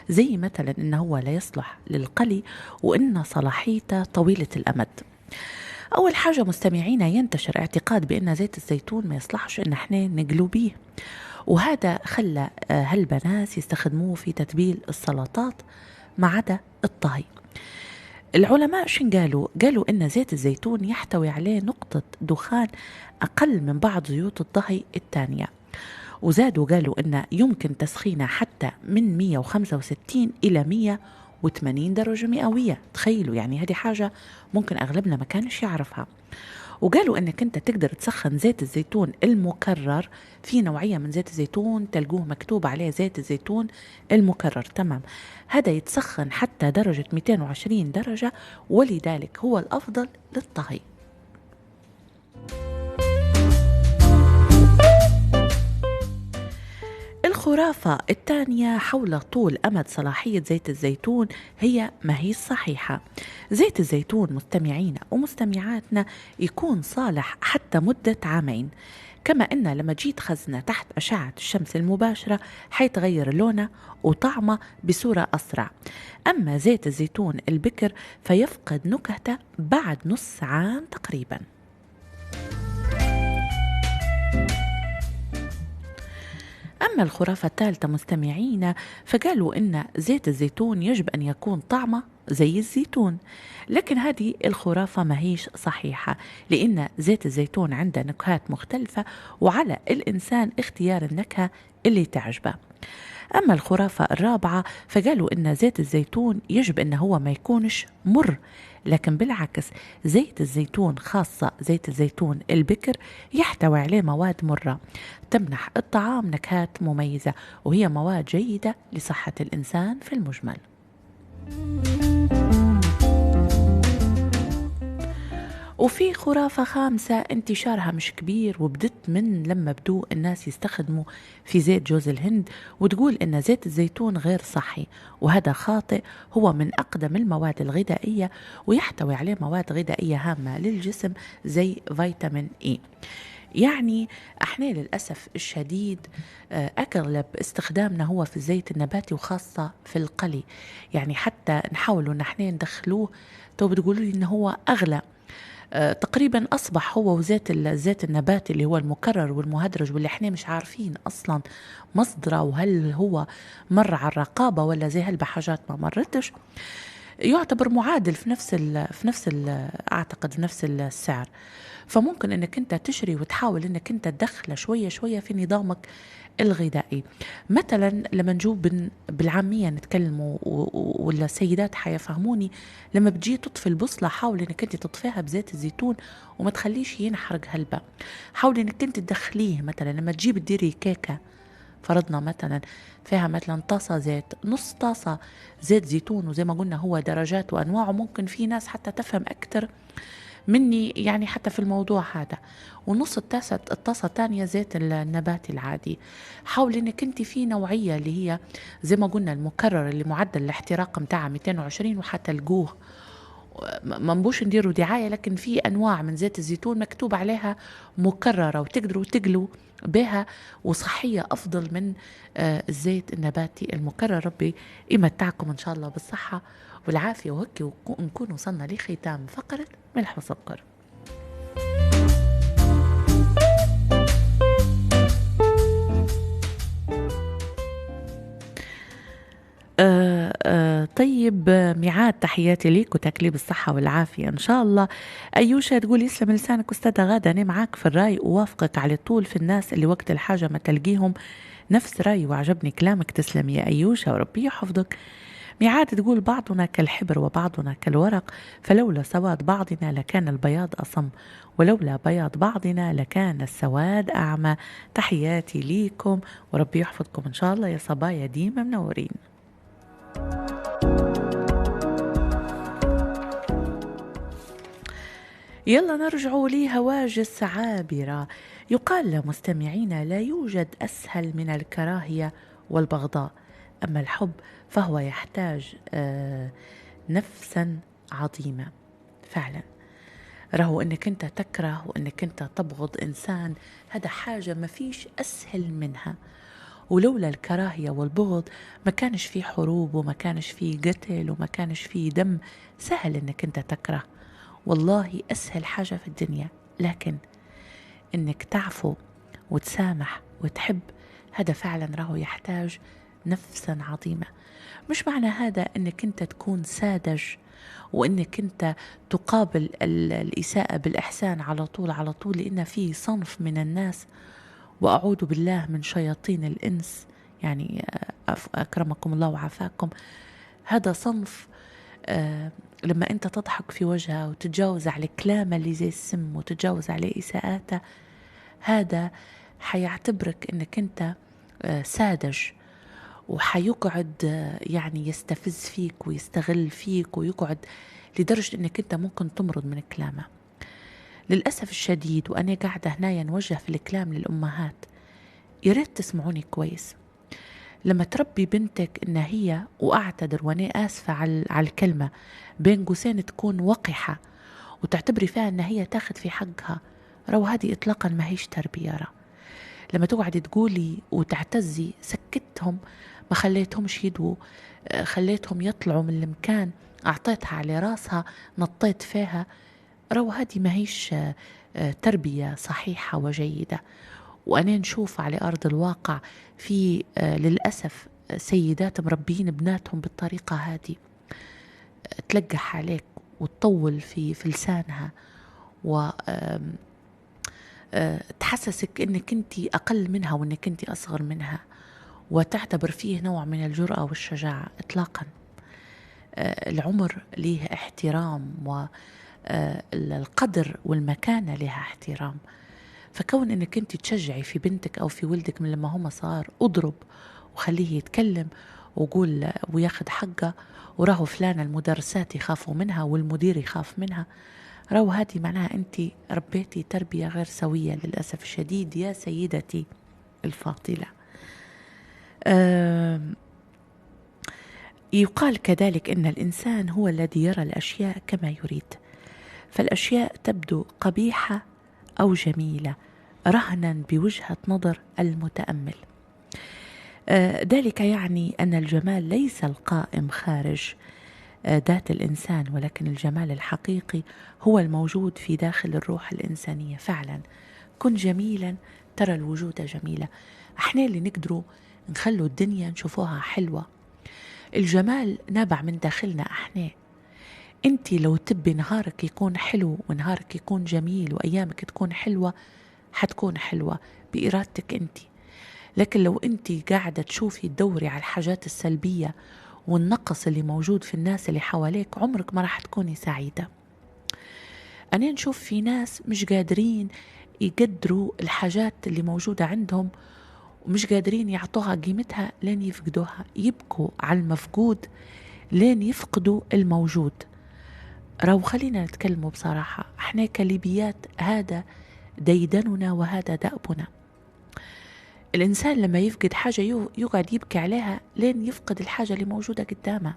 زي مثلا إنه هو لا يصلح للقلي وإن صلاحيته طويلة الأمد. أول حاجة مستمعينا، ينتشر اعتقاد بأن زيت الزيتون ما يصلحش إن احنا نقلو بيه، وهذا خلى هالبناس يستخدموه في تتبيل السلطات ما عدا الطهي. العلماء شن قالوا إن زيت الزيتون يحتوي عليه نقطة دخان أقل من بعض زيوت الطهي الثانية، وزادوا قالوا إن يمكن تسخينه حتى من 165 إلى 180 درجة مئوية. تخيلوا، يعني هذه حاجة ممكن أغلبنا ما كانش يعرفها. وقالوا انك انت تقدر تسخن زيت الزيتون المكرر، في نوعية من زيت الزيتون تلقوه مكتوب عليه زيت الزيتون المكرر، تمام، هذا يتسخن حتى درجة 220 درجة، ولذلك هو الأفضل للطهي. الخرافة الثانية حول طول أمد صلاحية زيت الزيتون هي ما هي صحيحة. زيت الزيتون مستمعينا ومستمعاتنا يكون صالح حتى مدة 2 عام، كما أن لما جيت خزنه تحت أشعة الشمس المباشرة حيتغير لونه وطعمه بصورة أسرع. أما زيت الزيتون البكر فيفقد نكهته بعد نص عام تقريباً. أما الخرافة الثالثة مستمعينا، فقالوا إن زيت الزيتون يجب أن يكون طعمه زي الزيتون، لكن هذه الخرافة ما هيش صحيحة، لأن زيت الزيتون عنده نكهات مختلفة وعلى الإنسان اختيار النكهة اللي تعجبه. أما الخرافة الرابعة فقالوا إن زيت الزيتون يجب أنه هو ما يكونش مر، لكن بالعكس زيت الزيتون خاصة زيت الزيتون البكر يحتوي عليه مواد مرة تمنح الطعام نكهات مميزة، وهي مواد جيدة لصحة الإنسان في المجمل. وفي خرافة خامسة انتشارها مش كبير، وبدت من لما بدو الناس يستخدموا في زيت جوز الهند، وتقول إن زيت الزيتون غير صحي، وهذا خاطئ. هو من أقدم المواد الغذائية ويحتوي عليه مواد غذائية هامة للجسم زي فيتامين إي. يعني احنا للأسف الشديد أغلب استخدامنا هو في الزيت النباتي وخاصة في القلي، يعني حتى نحاولوا ان احنا ندخلوه، تو بتقولوا لي إنه هو أغلى، تقريبا أصبح هو وزيت الزيت النباتي اللي هو المكرر والمهدرج، واللي احنا مش عارفين أصلا مصدره، وهل هو مر على الرقابة ولا زي هالبحاجات ما مرتش، يعتبر معادل في نفس أعتقد في نفس السعر. فممكن انك انت تشري وتحاول انك انت تدخله شوية شوية في نظامك الغذائي. مثلا لما نجوب بالعامية نتكلموا ولا السيدات حيفهموني، لما بتجي تطفي البصلة حاول انك انت تطفيها بزيت الزيتون وما تخليش ينحرق هلبة. حاول انك انت تدخليه، مثلا لما تجيب تديري كيكة فرضنا مثلا فيها مثلا طاسة زيت، نص طاسة زيت زيتون، وزي ما قلنا هو درجات وأنواع، ممكن في ناس حتى تفهم أكتر مني يعني حتى في الموضوع هذا، ونص الطاسة الثانية زيت النباتي العادي. حاول انك انت في نوعية اللي هي زي ما قلنا المكرر اللي معدل الاحتراق متاعها 220، وحتلقوه ما نبوش نديروا دعاية، لكن في أنواع من زيت الزيتون مكتوب عليها مكررة وتقدروا تقلوا بها وصحية أفضل من الزيت النباتي المكرر. ربي يمتعكم إن شاء الله بالصحة والعافية وهكي، ونكون وصلنا لختام فقرة ملح وسكر. طيب، ميعاد تحياتي ليك وتكليب الصحة والعافية إن شاء الله. أيوشة تقول يسلم لسانك أستاذة غادة، أنا معاك في الرأي ووافقك على طول في الناس اللي وقت الحاجة ما تلقيهم نفس رأي، وعجبني كلامك، تسلم يا أيوشة وربي يحفظك. ميعاد تقول بعضنا كالحبر وبعضنا كالورق، فلولا سواد بعضنا لكان البياض أصم، ولولا بياض بعضنا لكان السواد أعمى. تحياتي ليكم وربي يحفظكم إن شاء الله يا صبايا، ديما منورين. يلا نرجعوا لهواجس عابرة. يقال لمستمعينا لا يوجد أسهل من الكراهية والبغضاء، أما الحب فهو يحتاج نفسا عظيمة. فعلا رهو انك انت تكره وانك انت تبغض انسان، هذا حاجة ما فيش اسهل منها. ولولا الكراهية والبغض ما كانش في حروب وما كانش في قتل وما كانش في دم. سهل انك انت تكره، والله اسهل حاجة في الدنيا. لكن انك تعفو وتسامح وتحب، هذا فعلا راهو يحتاج نفسا عظيمة. مش معنى هذا انك انت تكون ساذج وانك انت تقابل الإساءة بالإحسان على طول، لأن في صنف من الناس، وأعوذ بالله من شياطين الإنس، يعني أكرمكم الله وعافاكم، هذا صنف لما أنت تضحك في وجهه وتتجاوز على كلامه اللي زي السم وتتجاوز على إساءاته، هذا حيعتبرك أنك أنت ساذج، وحيقعد يعني يستفز فيك ويستغل فيك، ويقعد لدرجة أنك أنت ممكن تمرض من كلامه. للأسف الشديد، وأنا قاعدة هنا نوجه في الكلام للأمهات، ياريت تسمعوني كويس. لما تربي بنتك إن هي، وأعتذر وأنا آسفة على الكلمة، بين قوسين تكون وقحة وتعتبري فيها إن هي تاخد في حقها، رو هذه إطلاقا ما هيش تربية. لما تقعد تقولي وتعتزي سكتهم، ما خليتهمش يدووا، خليتهم يطلعوا من المكان، أعطيتها على راسها، نطيت فيها، رو هذه ما هيش تربية صحيحة وجيدة. وأنا نشوف على أرض الواقع في للأسف سيدات مربيين بناتهم بالطريقة هذه، تلقح عليك وتطول في لسانها و تحسسك انك انت اقل منها وانك انت اصغر منها، وتعتبر فيه نوع من الجرأة والشجاعة. اطلاقا العمر له احترام، والقدر والمكانة لها احترام. فكون انك انت تشجعي في بنتك او في ولدك من لما هم صغار، اضرب وخليه يتكلم وقول وياخد حقه، وراهو فلانة المدرسات يخافوا منها والمدير يخاف منها، رو هذه معناها أنت ربيتي تربية غير سوية للأسف الشديد يا سيدتي الفاضلة. يقال كذلك أن الإنسان هو الذي يرى الأشياء كما يريد، فالأشياء تبدو قبيحة أو جميلة رهنا بوجهة نظر المتأمل. ذلك يعني أن الجمال ليس القائم خارج ذات الإنسان، ولكن الجمال الحقيقي هو الموجود في داخل الروح الإنسانية. فعلا كن جميلا ترى الوجود جميلة. احنا اللي نقدروا نخلوا الدنيا نشوفوها حلوة. الجمال نابع من داخلنا احنا. انت لو تبي نهارك يكون حلو ونهارك يكون جميل وأيامك تكون حلوة، حتكون حلوة بإرادتك انت. لكن لو انت قاعدة تشوفي تدوري على الحاجات السلبية والنقص اللي موجود في الناس اللي حواليك، عمرك ما راح تكوني سعيدة. أنا نشوف في ناس مش قادرين يقدروا الحاجات اللي موجودة عندهم، ومش قادرين يعطوها قيمتها لين يفقدوها، يبكوا على المفقود لين يفقدوا الموجود. راو خلينا نتكلموا بصراحة، احنا كليبيات هذا ديدننا وهذا دأبنا. الإنسان لما يفقد حاجة يقعد يبكي عليها لين يفقد الحاجة اللي موجودة قدامه.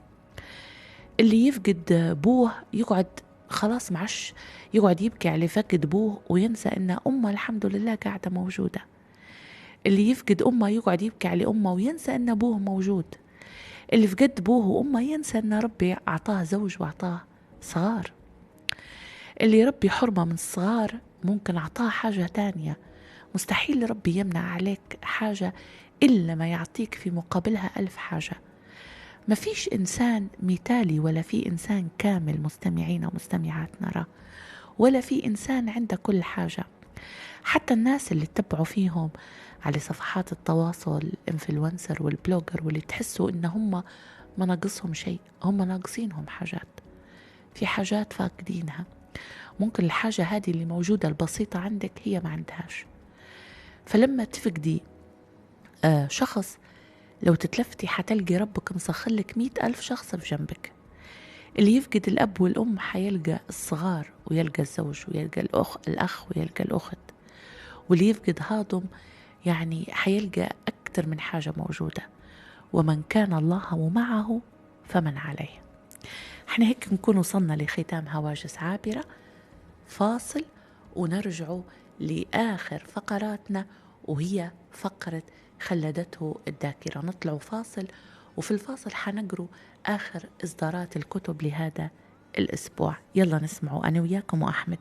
اللي يفقد بوه يقعد خلاص معش يقعد يبكي على فقد بوه وينسى أن أمه الحمد لله قاعدة موجودة. اللي يفقد أمه يقعد يبكي على أمه وينسى أن أبوه موجود. اللي فقد بوه وأمه ينسى أن ربي أعطاه زوج وأعطاه صغار. اللي يربي حرمة من الصغار ممكن أعطاه حاجة تانية. مستحيل ربي يمنع عليك حاجة إلا ما يعطيك في مقابلها 1000 حاجة. ما فيش إنسان مثالي، ولا في إنسان كامل مستمعين ومستمعات نرى، ولا في إنسان عنده كل حاجة. حتى الناس اللي تتبعوا فيهم على صفحات التواصل، الانفلونسر والبلوجر، واللي تحسوا إن هم ما ناقصهم شيء، هم ناقصينهم حاجات. في حاجات فاقدينها. ممكن الحاجة هذه اللي موجودة البسيطة عندك هي ما عندهاش. فلما تفقدي شخص، لو تتلفتي حتلقي ربك مسخلك 100,000 شخص في جنبك. اللي يفقد الأب والأم حيلقى الصغار ويلقى الزوج ويلقى الأخ ويلقى الأخت. واللي يفقد هاضم يعني حيلقى أكثر من حاجة موجودة. ومن كان الله معه فمن عليه. احنا هيك نكون وصلنا لختام هواجس عابرة. فاصل ونرجعوا لآخر فقراتنا وهي فقرة خلدته الذاكرة. نطلعوا فاصل وفي الفاصل حنقروا آخر إصدارات الكتب لهذا الأسبوع. يلا نسمعوا أنا وياكم وأحمد.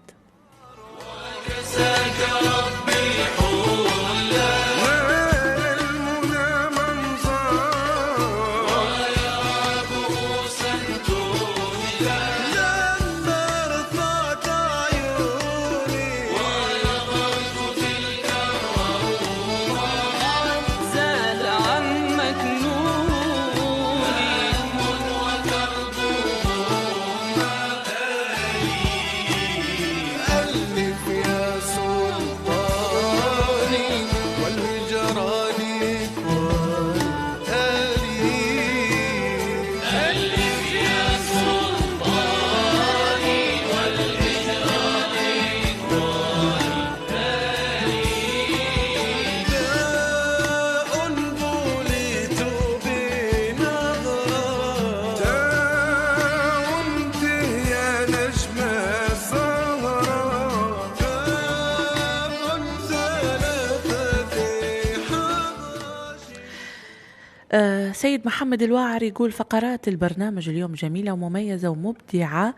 سيد محمد الواعر يقول فقرات البرنامج اليوم جميلة ومميزة ومبدعة.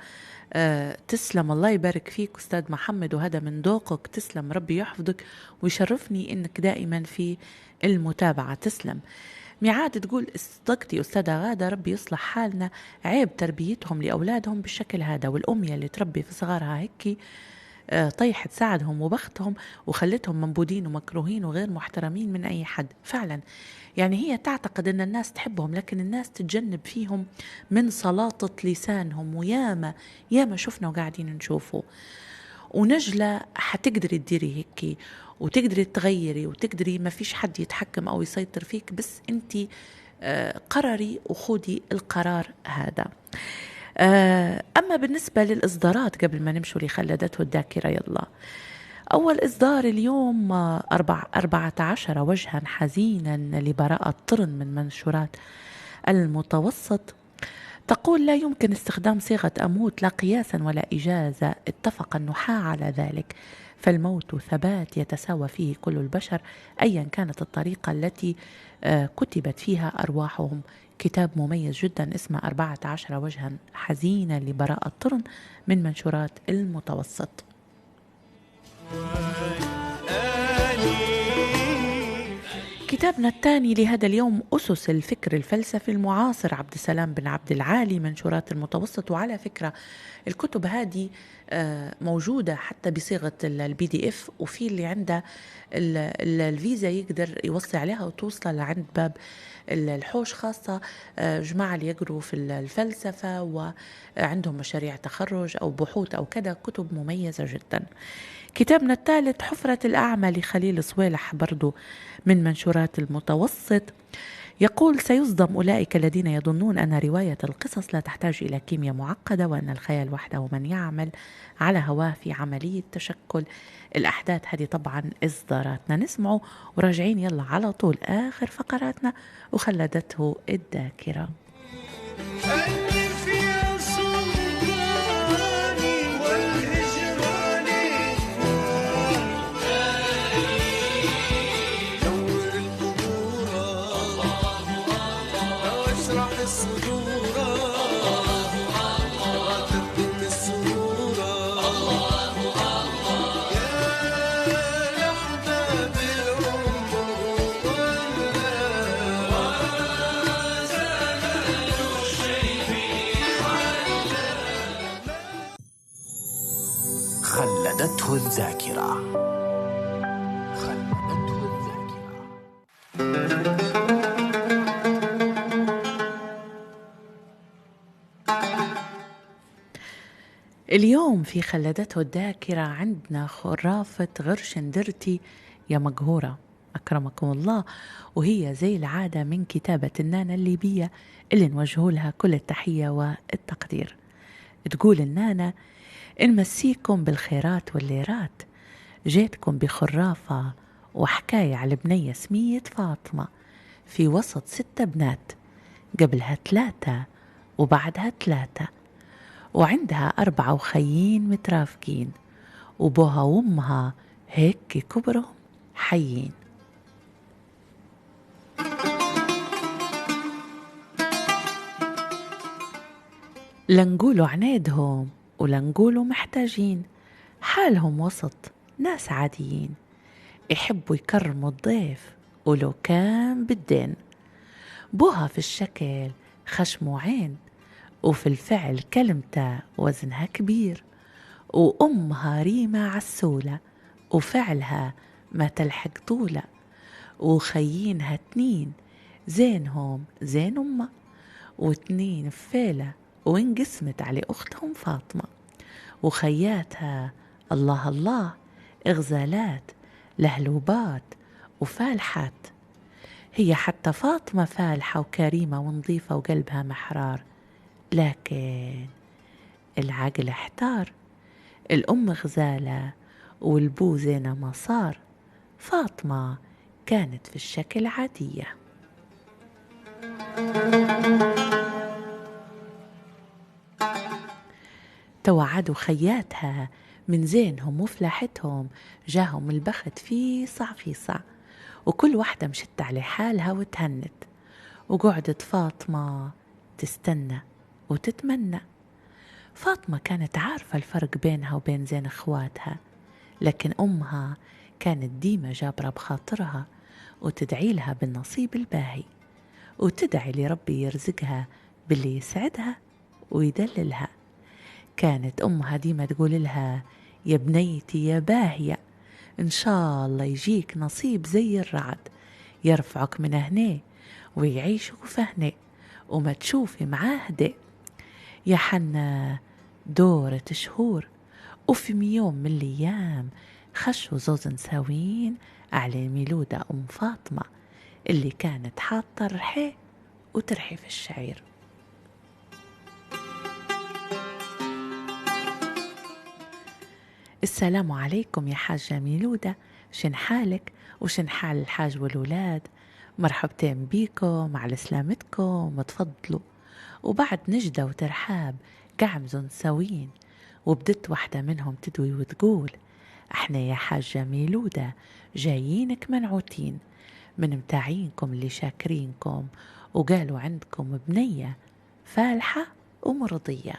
تسلم، الله يبارك فيك أستاذ محمد، وهذا من ذوقك. تسلم، ربي يحفظك ويشرفني إنك دائما في المتابعة. تسلم. ميعاد تقول صدقتي أستاذة غادة، ربي يصلح حالنا، عيب تربيتهم لأولادهم بالشكل هذا، والأمية اللي تربي في صغارها هيك طيحت ساعدهم وبختهم وخلتهم منبودين ومكروهين وغير محترمين من أي حد. فعلا يعني هي تعتقد أن الناس تحبهم، لكن الناس تتجنب فيهم من سلاطة لسانهم، وياما شفنا وقاعدين نشوفه. ونجلة حتقدري تديري هيك وتقدري تغيري وتقدري، ما فيش حد يتحكم أو يسيطر فيك، بس أنتي قرري وخودي القرار هذا. أما بالنسبة للإصدارات قبل ما نمشوا لخلدته الذاكرة، يلا أول إصدار اليوم 14 وجها حزينا لبراءة طرن من منشورات المتوسط. تقول لا يمكن استخدام صيغة أموت لا قياسا ولا إجازة، اتفق النحاة على ذلك، فالموت ثبات يتساوى فيه كل البشر أيا كانت الطريقة التي كتبت فيها أرواحهم. كتاب مميز جدا اسمه 14 وجها حزينا لبراءة طرن من منشورات المتوسط. كتابنا الثاني لهذا اليوم أسس الفكر الفلسفي المعاصر، عبد السلام بن عبد العالي، منشورات المتوسط. وعلى فكرة الكتب هذه موجودة حتى بصيغة الPDF، وفي اللي عنده الفيزا يقدر يوصي عليها وتوصل لعند باب الحوش، خاصة جماعة اللي يقروا في الفلسفة وعندهم مشاريع تخرج أو بحوث أو كذا، كتب مميزة جدا. كتابنا الثالث حفرة الأعمى لخليل صويلح، برضو من منشورات المتوسط. يقول سيصدم أولئك الذين يظنون أن رواية القصص لا تحتاج إلى كيمياء معقدة، وأن الخيال وحده من يعمل على هواه في عملية تشكل الأحداث. هذه طبعا إصداراتنا. نسمعه وراجعين يلا على طول آخر فقراتنا وخلدته الذاكرة. خلدته الذاكرة. اليوم في خلدته الذاكرة عندنا خرافة غرشن درتي يا مقهورة أكرمكم الله، وهي زي العادة من كتابة النانا الليبية اللي نوجه لها كل التحية والتقدير. تقول النانا: نمسيكم بالخيرات والليرات، جيتكم بخرافة وحكاية على بنية سمية فاطمة في وسط 6 بنات، قبلها 3 وبعدها 3، وعندها 4 وخيين مترافقين، وبوها وأمها هيك كبرهم حيين. لنقولوا عنادهم ولنقولوا محتاجين، حالهم وسط ناس عاديين، يحبوا يكرموا الضيف ولو كان بالدين. بوها في الشكل خشم وعين، وفي الفعل كلمته وزنها كبير، وأمها ريمة عسولة وفعلها ما تلحق طولة، وخيينها 2 زينهم زين أمه، و2 فيلة وانقسمت على أختهم فاطمة، وخياتها الله الله إغزالات لهلوبات وفالحات. هي حتى فاطمة فالحة وكريمة ونظيفة وقلبها محرار، لكن العقل احتار. الأم غزالة والبو زينة ما صار، فاطمة كانت في الشكل عادية. توعدوا خياتها من زينهم وفلاحتهم، جاهم البخت فيصع فيصع، وكل واحدة مشت على حالها وتهنت، وقعدت فاطمة تستنى وتتمنى. فاطمة كانت عارفة الفرق بينها وبين زين اخواتها، لكن أمها كانت ديما جابرة بخاطرها وتدعي لها بالنصيب الباهي، وتدعي لربي يرزقها باللي يسعدها ويدللها. كانت أمها ديما تقول لها يا بنيتي يا باهية، إن شاء الله يجيك نصيب زي الرعد، يرفعك من هنا ويعيشك فهنا وما تشوفي معاه هدي. يا حنا دورة شهور، وفي يوم من الأيام خشوا زوز نساوين على ميلودة أم فاطمة اللي كانت حاطة رحي وترحي في الشعير. السلام عليكم يا حاجة ميلودة، شن حالك وشن حال الحاج والولاد؟ مرحبتين بيكم، على سلامتكم، تفضلوا. وبعد نجدة وترحاب قعمزوا نساوين، وبدت واحدة منهم تدوي وتقول احنا يا حاجة ميلودة جايينك منعوتين من متاعينكم اللي شاكرينكم، وقالوا عندكم بنية فالحة ومرضية.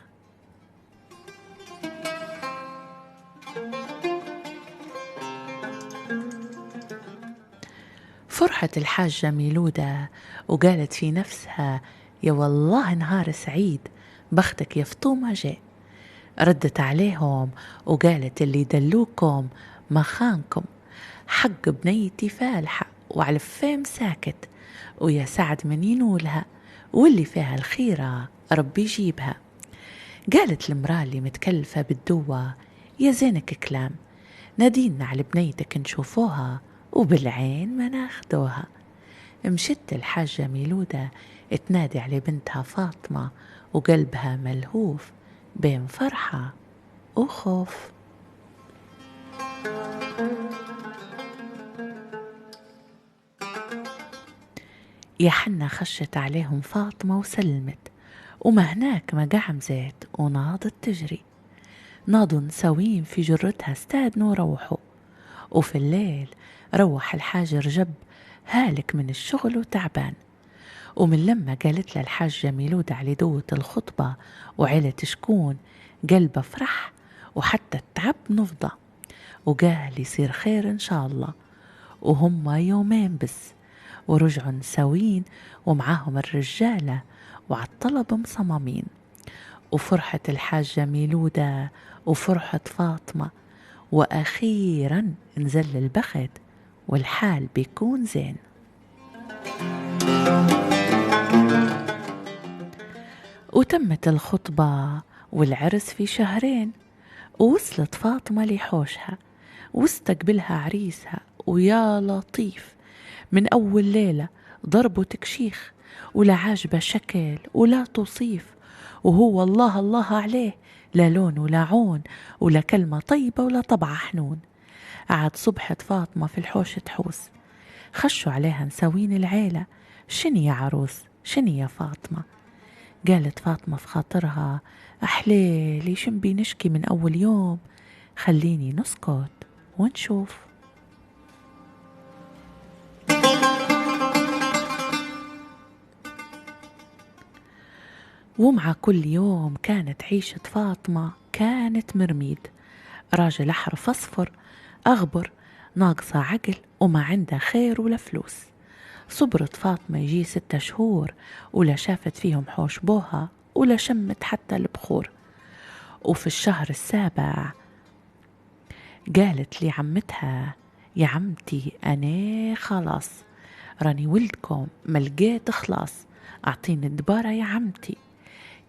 فرحت الحاجة ميلودة وقالت في نفسها يا والله نهار سعيد، بختك يا فطومة جاء. ردت عليهم وقالت اللي دلوكم ما خانكم، حق بنيتي فالحة وعلى فيم ساكت، ويا سعد من ينولها، واللي فيها الخيرة ربي يجيبها. قالت المرأة اللي متكلفة بالدوة يا زينك كلام، نادينا على بنيتك نشوفوها وبالعين ما ناخدوها. مشت الحاجة ميلودة تنادي على بنتها فاطمة وقلبها ملهوف بين فرحة وخوف. يا حنا خشت عليهم فاطمة وسلمت، وما هناك ما قعمزت وناضت تجري. ناضوا نساوين في جرتها استادنوا وروحوا، وفي الليل روح الحاج رجب هالك من الشغل وتعبان. ومن لما قالت له الحاجة ميلودة على دوة الخطبة وعيلة شكون، قلبه فرح وحتى التعب نفضة، وقال يصير خير إن شاء الله. وهم يومين بس ورجعوا نساوين ومعاهم الرجالة وعالطلب مصممين. وفرحة الحاجة ميلودة وفرحة فاطمة، وأخيرا نزل البخت والحال بيكون زين. وتمت الخطبة والعرس في شهرين، ووصلت فاطمة لحوشها واستقبلها عريسها، ويا لطيف من أول ليلة ضرب وتكشيخ، ولا عاجبة شكل ولا توصيف، وهو الله الله عليه، لا لون ولا عون ولا كلمة طيبة ولا طبعة حنون. قعد صبحت فاطمة في الحوش تحوس، خشوا عليها نساوين العيلة شني يا عروس شني يا فاطمة؟ قالت فاطمة في خاطرها أحليلي شن بنشكي من أول يوم، خليني نسكت ونشوف. ومع كل يوم كانت عيشة فاطمة كانت مرميد، راجل أحرف أصفر أغبر، ناقصة عقل وما عندها خير ولا فلوس. صبرت فاطمة يجي 6 شهور ولا شافت فيهم حوش بوها ولا شمت حتى البخور. وفي الشهر السابع قالت لي عمتها: يا عمتي أنا خلاص راني ولدكم ملقيت خلاص، أعطيني الدبارة يا عمتي.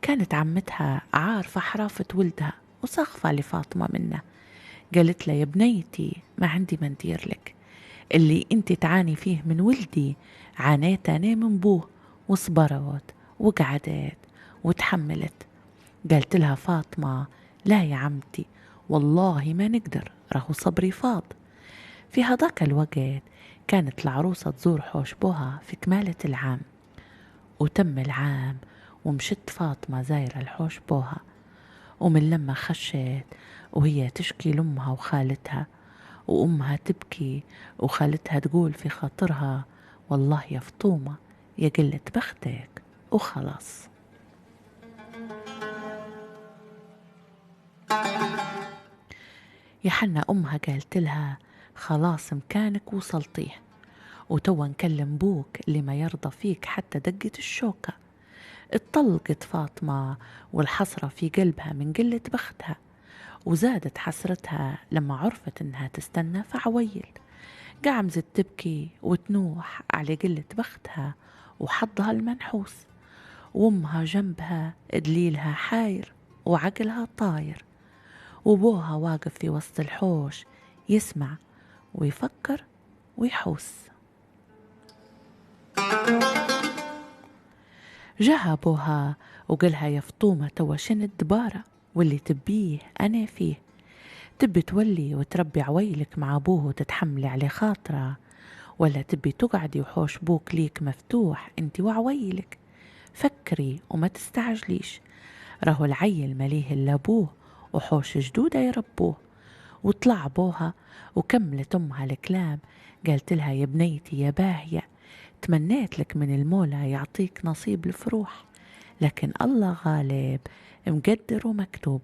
كانت عمتها عارفة حرافة ولدها وسخفة لفاطمة منه. قالت لها: يا بنيتي ما عندي ما ندير لك، اللي انت تعاني فيه من ولدي عانيت أنا من بوه، وصبرت وقعدت وتحملت. قالت لها فاطمة: لا يا عمتي والله ما نقدر، راهو صبري فاض. في هذاك الوقت كانت العروسة تزور حوش بوها في كمالة العام، وتم العام ومشت فاطمة زايرة الحوش بوها. ومن لما خشت وهي تشكي لأمها وخالتها، وأمها تبكي وخالتها تقول في خاطرها: والله يا فطومة يا قلة بختك وخلاص. يا حنا أمها قالت لها: خلاص مكانك وصلتيه، وتوا نكلم بوك اللي ما يرضى فيك حتى دقة الشوكة. اتطلقت فاطمة والحسرة في قلبها من قلة بختها، وزادت حسرتها لما عرفت انها تستنى في عويل. قعمزت تبكي وتنوح على قلة بختها وحظها المنحوس، وامها جنبها دليلها حاير وعقلها طاير، وبوها واقف في وسط الحوش يسمع ويفكر ويحوس. جاها أبوها وقالها: يا فطومة توا شن الدبارة واللي تبيه أنا فيه، تبي تولي وتربي عويلك مع أبوه وتتحملي عليه خاطره، ولا تبي تقعدي وحوش بوك ليك مفتوح انت وعويلك؟ فكري وما تستعجليش، راهو العيل مليه إلا أبوه وحوش جدودة يربوه. وطلع أبوها وكملت أمها الكلام، قالت لها: يا بنيتي يا باهية، تمنيت لك من المولى يعطيك نصيب الفروح، لكن الله غالب مقدر ومكتوب.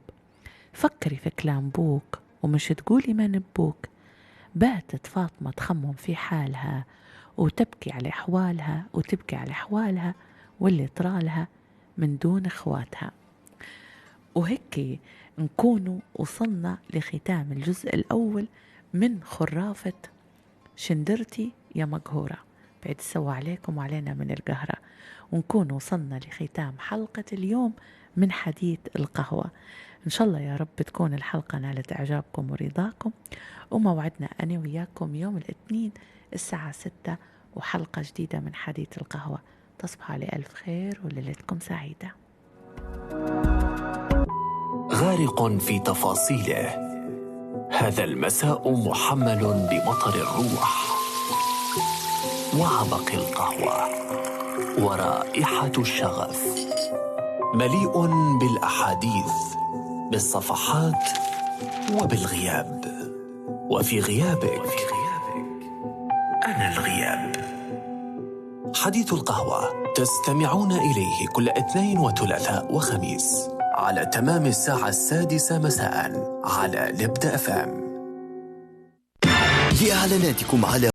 فكري في كلام بوك ومش تقولي ما نبوك. باتت فاطمة تخمم في حالها وتبكي على أحوالها وتبكي على أحوالها واللي طرالها من دون إخواتها. وهيك نكونوا وصلنا لختام الجزء الأول من خرافة شندرتي يا مقهورة. بعد سوا عليكم وعلينا من القهرة، ونكون وصلنا لختام حلقة اليوم من حديث القهوة. إن شاء الله يا رب تكون الحلقة نالت إعجابكم ورضاكم، وموعدنا أنا وياكم يوم الاثنين الساعة 6 وحلقة جديدة من حديث القهوة. تصبحوا على ألف خير وليلتكم سعيدة. غارق في تفاصيله، هذا المساء محمل بمطر الروح وعبق القهوة ورائحة الشغف، مليء بالأحاديث بالصفحات وبالغياب، وفي غيابك أنا الغياب. حديث القهوة تستمعون إليه كل اثنين وثلاثاء وخميس على تمام الساعة 6 مساء على لبدأ FM. لإعلاناتكم على